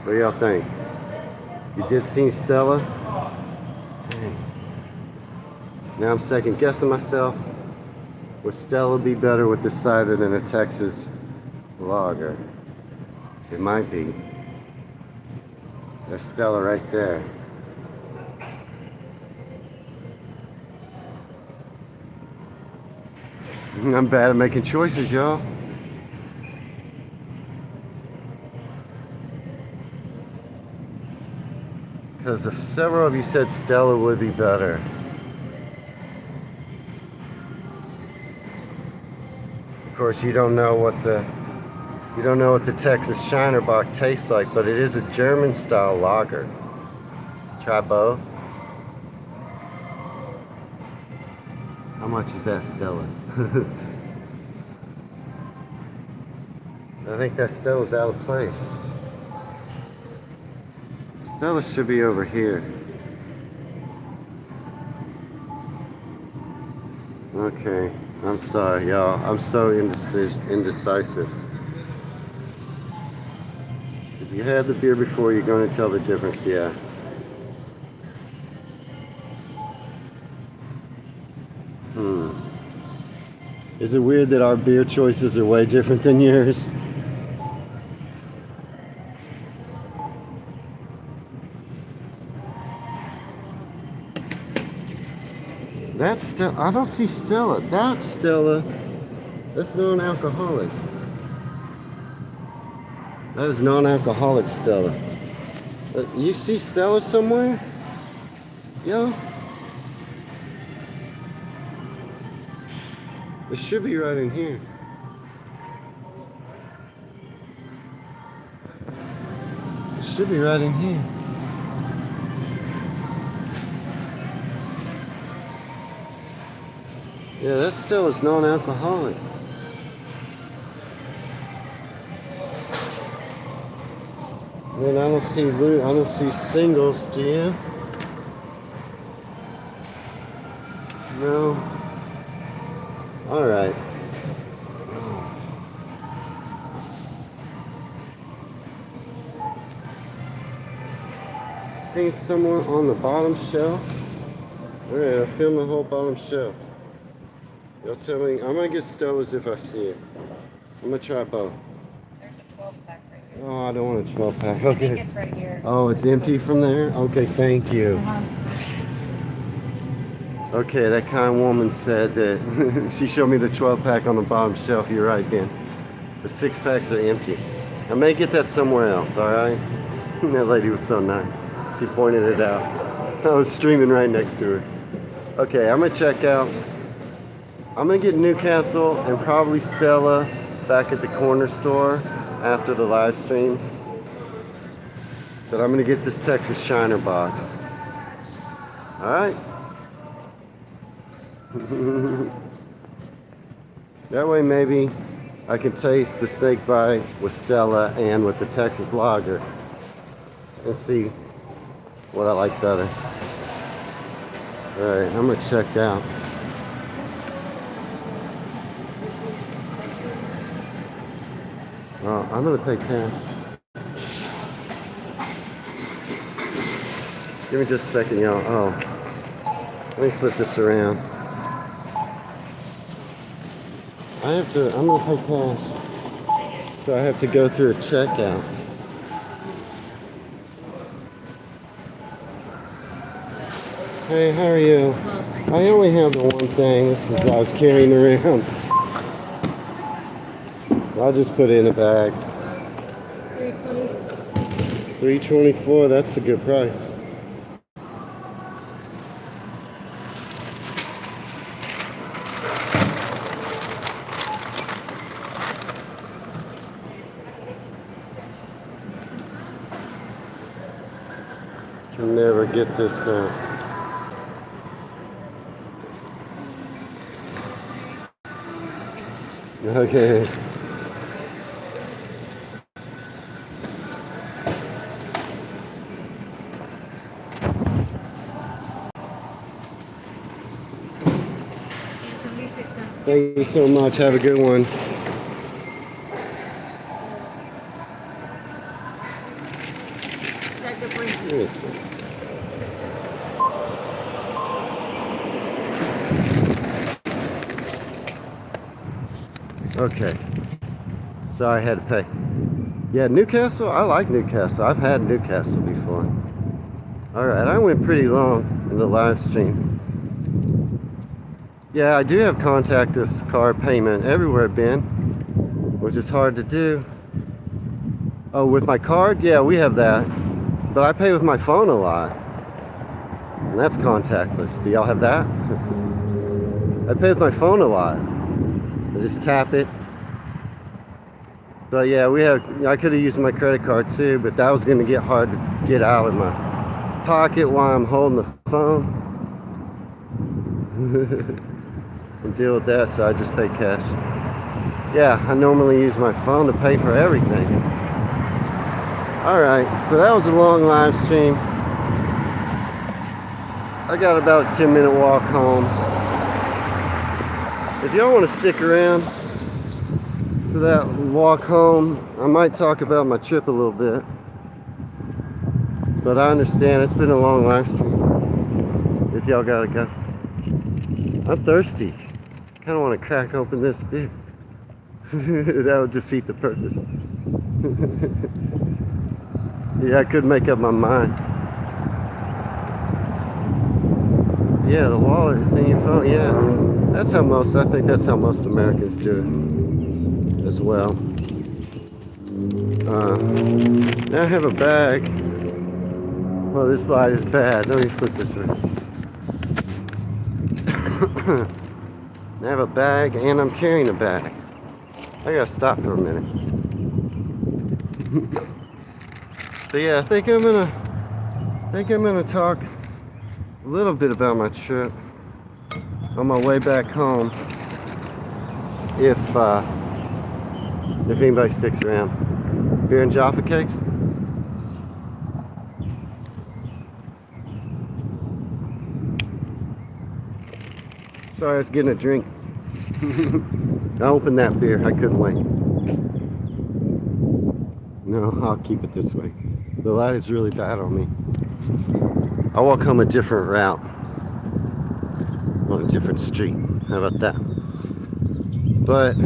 What do y'all think? You did see Stella? Dang. Now I'm second guessing myself. Would Stella be better with the cider than a Texas Lager? It might be. There's Stella right there. I'm bad at making choices, y'all. Because several of you said Stella would be better. Of course, you don't know what the Texas Shinerbach tastes like, but it is a German style lager. Try both. How much is that, Stella? I think that Stella's out of place. Stella should be over here. Okay, I'm sorry, y'all. I'm so indecisive. If you had the beer before, you're going to tell the difference, yeah. Is it weird that our beer choices are way different than yours? That's still, I don't see Stella. That's Stella. That's non-alcoholic. That is non-alcoholic Stella. You see Stella somewhere? Yo? It should be right in here. It should be right in here. Yeah, that still is non-alcoholic. Then I don't see singles, do you? No. All right. Seen someone on the bottom shelf? All right, I filmed the whole bottom shelf. Y'all tell me. I'm gonna get Stella's if I see it. I'm gonna try both. There's a 12-pack right here. Oh, I don't want a 12-pack. I Okay. think it's right here. Oh, it's empty from there? Okay, thank you. Okay, that kind woman said that she showed me the 12-pack on the bottom shelf. You're right, Ben. The 6-packs are empty. I may get that somewhere else, all right? That lady was so nice. She pointed it out. I was streaming right next to her. Okay, I'm gonna check out. I'm gonna get Newcastle and probably Stella back at the corner store after the live stream. But I'm gonna get this Texas Shiner box. All right. That way maybe I can taste the snake bite with Stella and with the Texas Lager and see what I like better. All right, I'm gonna check out. Oh, I'm gonna pay cash. Give me just a second, y'all. Oh, let me flip this around. I'm gonna pay cash. So I have to go through a checkout. Hey, how are you? I only have the one thing. This is I was carrying around. I'll just put it in a bag. $3.24. That's a good price. Can never get this. Okay. Thank you so much. Have a good one. Okay. Sorry, I had to pay. Yeah, Newcastle. I like Newcastle. I've had Newcastle before. All right, I went pretty long in the live stream. Yeah, I do have contactless card payment everywhere, Ben, which is hard to do. Oh, with my card? Yeah, we have that. But I pay with my phone a lot. And that's contactless. Do y'all have that? I pay with my phone a lot. I just tap it. But yeah, I could have used my credit card too, but that was gonna get hard to get out of my pocket while I'm holding the phone. and deal with that, so I just pay cash. Yeah, I normally use my phone to pay for everything. Alright, so that was a long live stream. I got about a 10-minute walk home. If y'all want to stick around for that walk home, I might talk about my trip a little bit. But I understand it's been a long live stream. If y'all gotta go. I'm thirsty. Kinda wanna crack open this beer. That would defeat the purpose. Yeah, I could make up my mind. Yeah, the wallet is in your phone. Yeah, I think that's how most Americans do it as well. Now I have a bag. Well, this light is bad. Let me flip this around. I have a bag and I'm carrying a bag. I gotta stop for a minute. But yeah, I think I'm gonna talk a little bit about my trip on my way back home. If anybody sticks around. Beer and Jaffa cakes? Sorry, I was getting a drink. I opened that beer. I couldn't wait. No, I'll keep it this way. The light is really bad on me. I'll walk home a different route. On a different street. How about that? But,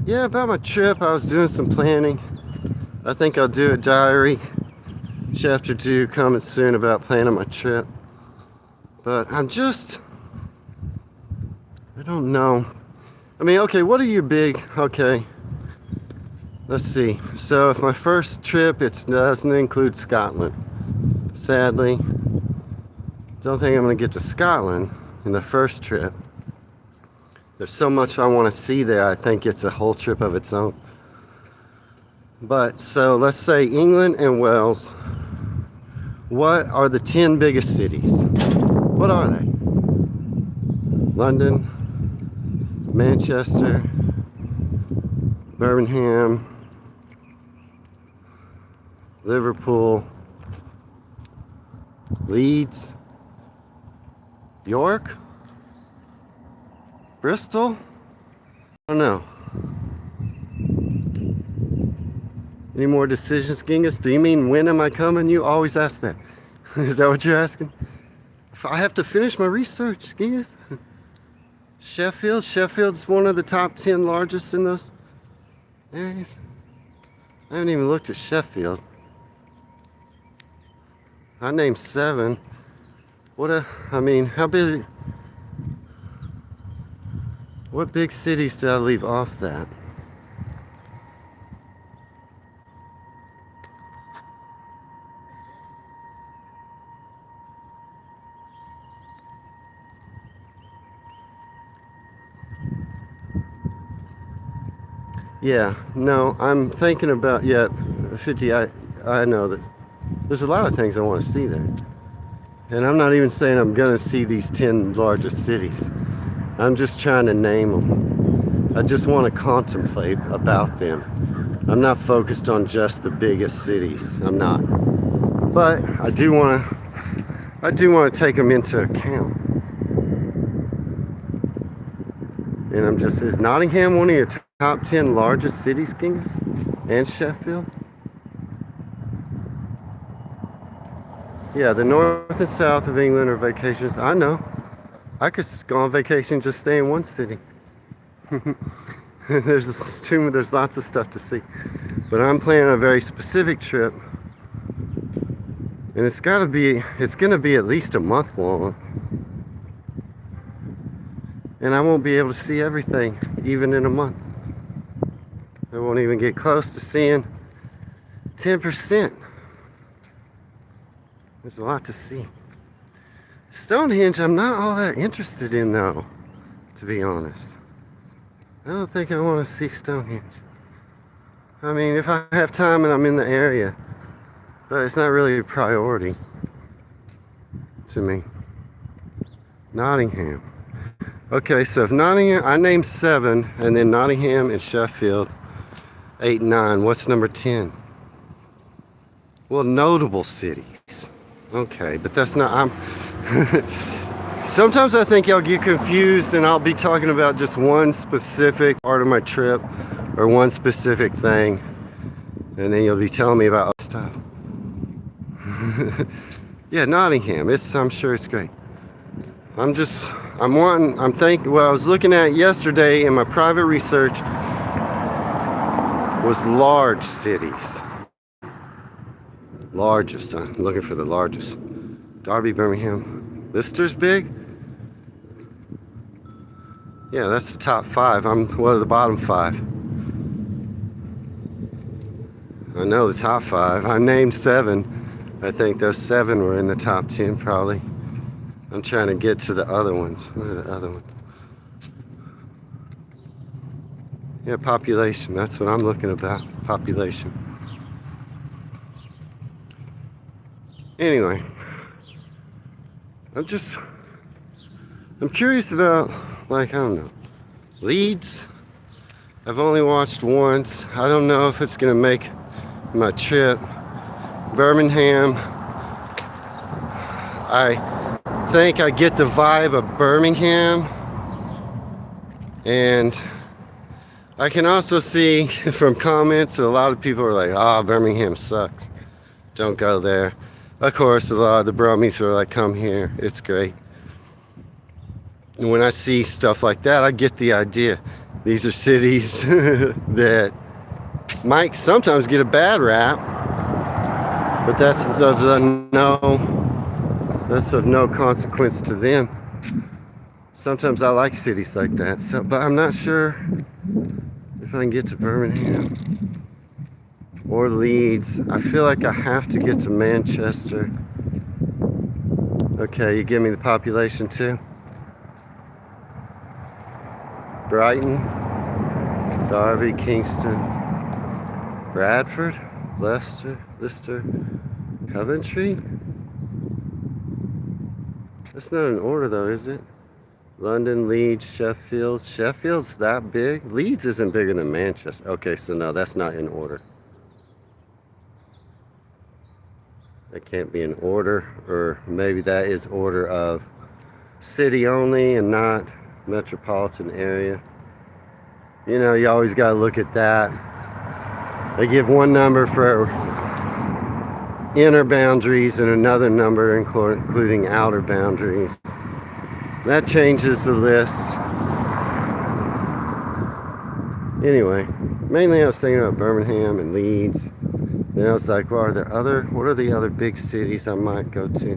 yeah, about my trip, I was doing some planning. I think I'll do a diary. Chapter 2 coming soon about planning my trip. But I don't know. I mean, okay, what are your big, okay, let's see. So if my first trip, it doesn't include Scotland. Sadly, don't think I'm gonna get to Scotland in the first trip. There's so much I wanna see there, I think it's a whole trip of its own. But, so let's say England and Wales. What are the 10 biggest cities? What are they? London, Manchester, Birmingham, Liverpool, Leeds, York, Bristol? I don't know. Any more decisions, Genghis? Do you mean when am I coming? You always ask that. Is that what you're asking? If I have to finish my research, Genghis. Sheffield's one of the top 10 largest in those areas. I haven't even looked at Sheffield. I named 7. How big? What big cities did I leave off that? Yeah, no, I'm thinking about, 50, I know that there's a lot of things I want to see there. And I'm not even saying I'm going to see these 10 largest cities. I'm just trying to name them. I just want to contemplate about them. I'm not focused on just the biggest cities. I'm not. But I do want to take them into account. And is Nottingham one of your top 10 largest cities, Genghis? And Sheffield? Yeah, the north and south of England are vacations. I know. I could go on vacation, just stay in one city. There's lots of stuff to see. But I'm planning a very specific trip. And it's gonna be at least a month long. And I won't be able to see everything, even in a month. I won't even get close to seeing 10%. There's a lot to see. Stonehenge, I'm not all that interested in, though, to be honest. I don't think I want to see Stonehenge. I mean, if I have time and I'm in the area, but it's not really a priority to me. Nottingham. Okay, so if Nottingham, I named 7, and then Nottingham and Sheffield, 8 and 9. What's number 10? Well, notable cities. Okay, but that's not, sometimes I think y'all get confused and I'll be talking about just one specific part of my trip or one specific thing, and then you'll be telling me about other stuff. Yeah, Nottingham, I'm sure it's great. I'm thinking, what I was looking at yesterday in my private research was large cities. Largest, I'm looking for the largest. Derby, Birmingham. Leicester's big? Yeah, that's the top 5. What are the bottom 5? I know the top 5. I named 7. I think those 7 were in the top 10 probably. I'm trying to get to the other ones. What are the other ones? Yeah, population. That's what I'm looking about. Population. Anyway, I'm curious about, like, I don't know, Leeds. I've only watched once. I don't know if it's gonna make my trip. Birmingham, I think I get the vibe of Birmingham, and I can also see from comments that a lot of people are like, oh, Birmingham sucks, don't go there. Of course, a lot of the Brummies are like, come here, it's great. And when I see stuff like that, I get the idea. These are cities that might sometimes get a bad rap, but that's of no consequence to them. Sometimes I like cities like that, but I'm not sure if I can get to Birmingham or Leeds. I feel like I have to get to Manchester. Okay, you give me the population too. Brighton, Derby, Kingston, Bradford, Leicester, Coventry. That's not in order though, is it? London, Leeds, Sheffield. Sheffield's that big? Leeds isn't bigger than Manchester. Okay, so no, that's not in order. That can't be in order, or maybe that is order of city only and not metropolitan area. You know, you always got to look at that. They give one number for inner boundaries and another number including outer boundaries. That changes the list. Anyway, mainly I was thinking about Birmingham and Leeds. Then I was like, well, what are the other big cities I might go to?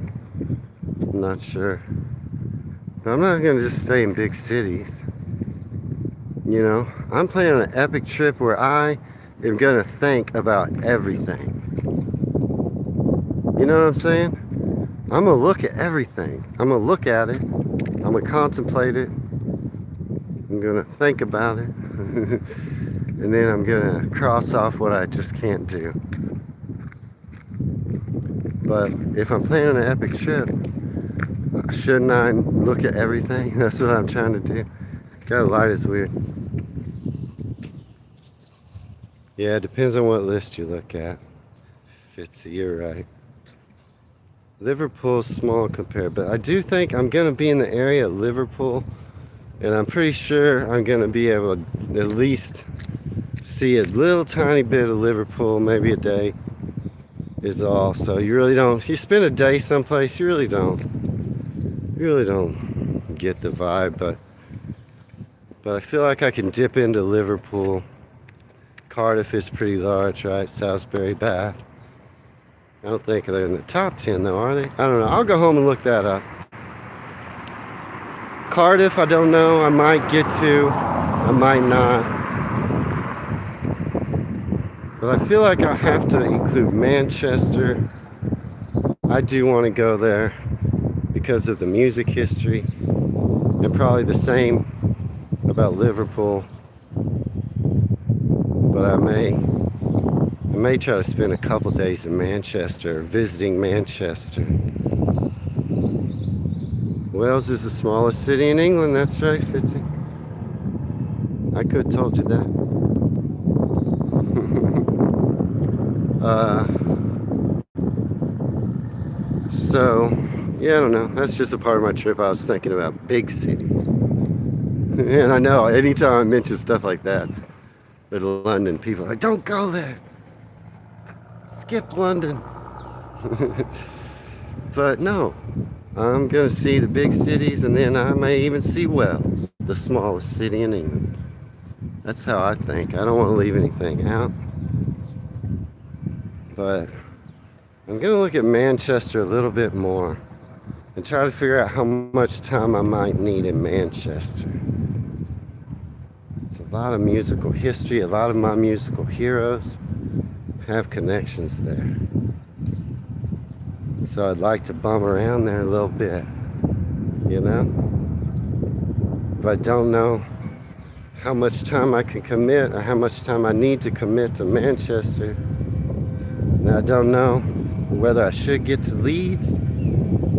I'm not sure. But I'm not gonna just stay in big cities. You know, I'm planning an epic trip where I am gonna think about everything. You know what I'm saying? I'm gonna look at everything. I'm gonna look at it. I'm gonna contemplate it. I'm gonna think about it. And then I'm gonna cross off what I just can't do. But if I'm planning an epic trip, shouldn't I look at everything? That's what I'm trying to do. God, the light is weird. Yeah, it depends on what list you look at. Fitzy, you're right. Liverpool's small compared, but I do think I'm gonna be in the area of Liverpool, and I'm pretty sure I'm gonna be able to at least see a little tiny bit of Liverpool, maybe a day is all. So you really don't, if you spend a day someplace, you really don't get the vibe, but I feel like I can dip into Liverpool. Cardiff is pretty large, right? Salisbury, Bath. I don't think they're in the top 10 though, are they? I don't know. I'll go home and look that up. Cardiff, I don't know. I might get to. I might not. But I feel like I have to include Manchester. I do want to go there because of the music history. And probably the same about Liverpool. But I may try to spend a couple days in Manchester, visiting Manchester. Wales is the smallest city in England. That's right, Fitzy. I could have told you that. So, yeah, I don't know. That's just a part of my trip. I was thinking about big cities. And I know, anytime I mention stuff like that, in London, people are like, don't go there. Skip London. But no, I'm going to see the big cities, and then I may even see Wales, the smallest city in England. That's how I think. I don't want to leave anything out. But I'm going to look at Manchester a little bit more and try to figure out how much time I might need in Manchester. It's a lot of musical history. A lot of my musical heroes have connections there. So I'd like to bum around there a little bit, you know? But I don't know how much time I can commit or how much time I need to commit to Manchester. And I don't know whether I should get to Leeds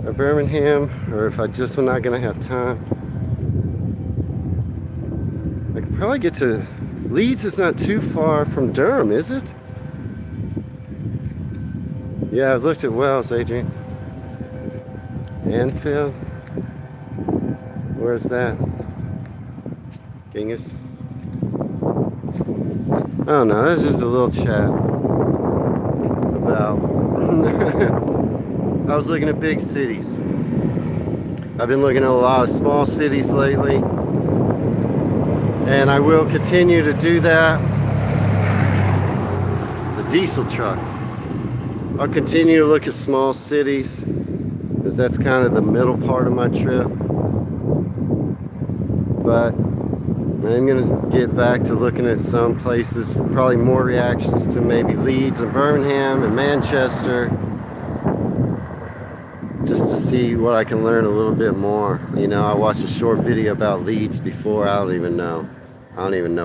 or Birmingham, or if I just was not going to have time. I could probably get to Leeds. Is not too far from Durham, is it? Yeah, I've looked at Wales, Adrian. Anfield. Where's that? Genghis. Oh no, that's just a little chat about. I was looking at big cities. I've been looking at a lot of small cities lately, and I will continue to do that. It's a diesel truck. I'll continue to look at small cities, because that's kind of the middle part of my trip. But I'm going to get back to looking at some places, probably more reactions to maybe Leeds and Birmingham and Manchester, just to see what I can learn a little bit more. You know, I watched a short video about Leeds before. I don't even know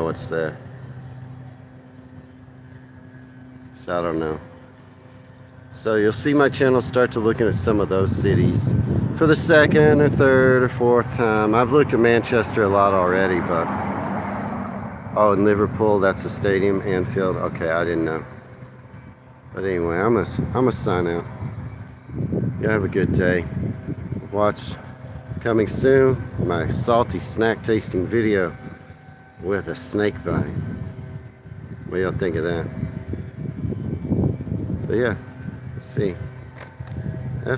what's there. So I don't know. So you'll see my channel start to looking at some of those cities for the second or third or fourth time. I've looked at Manchester a lot already, but oh, in Liverpool, that's a stadium. Anfield, okay, I didn't know. But anyway, I'm gonna sign out. You have a good day. Watch coming soon my salty snack tasting video with a snake bite. What do y'all think of that? But yeah. Let's see. I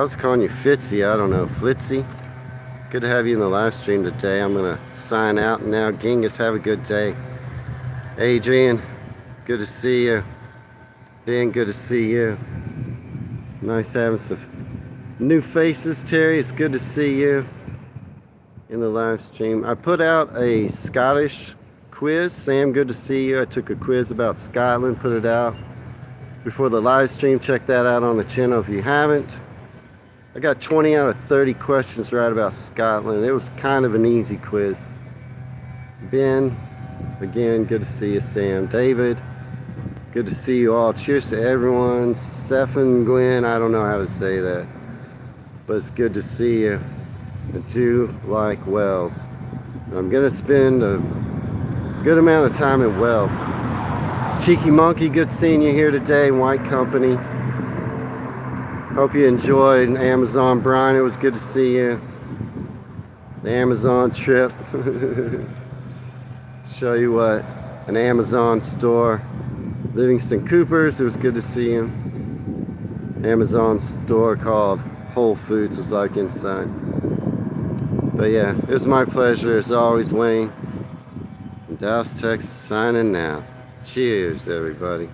was calling you Fitzy. I don't know. Flitzy. Good to have you in the live stream today. I'm going to sign out now. Genghis, have a good day. Adrian, good to see you. Ben, good to see you. Nice having some new faces. Terry, it's good to see you in the live stream. I put out a Scottish quiz. Sam, good to see you. I took a quiz about Scotland, put it out before the live stream. Check that out on the channel if you haven't. I got 20 out of 30 questions right about Scotland. It was kind of an easy quiz. Ben, again, good to see you. Sam, David, good to see you all. Cheers to everyone. Stephen, Gwen, I don't know how to say that, but it's good to see you. I do like Wales. I'm gonna spend a good amount of time in Wales. Cheeky Monkey, good seeing you here today in White Company. Hope you enjoyed Amazon. Brian, it was good to see you. The Amazon trip. Show you what an Amazon store. Livingston Coopers, it was good to see him. Amazon store called Whole Foods was like inside. But yeah, it was my pleasure as always, Wayne. From Dallas, Texas, signing now. Cheers, everybody.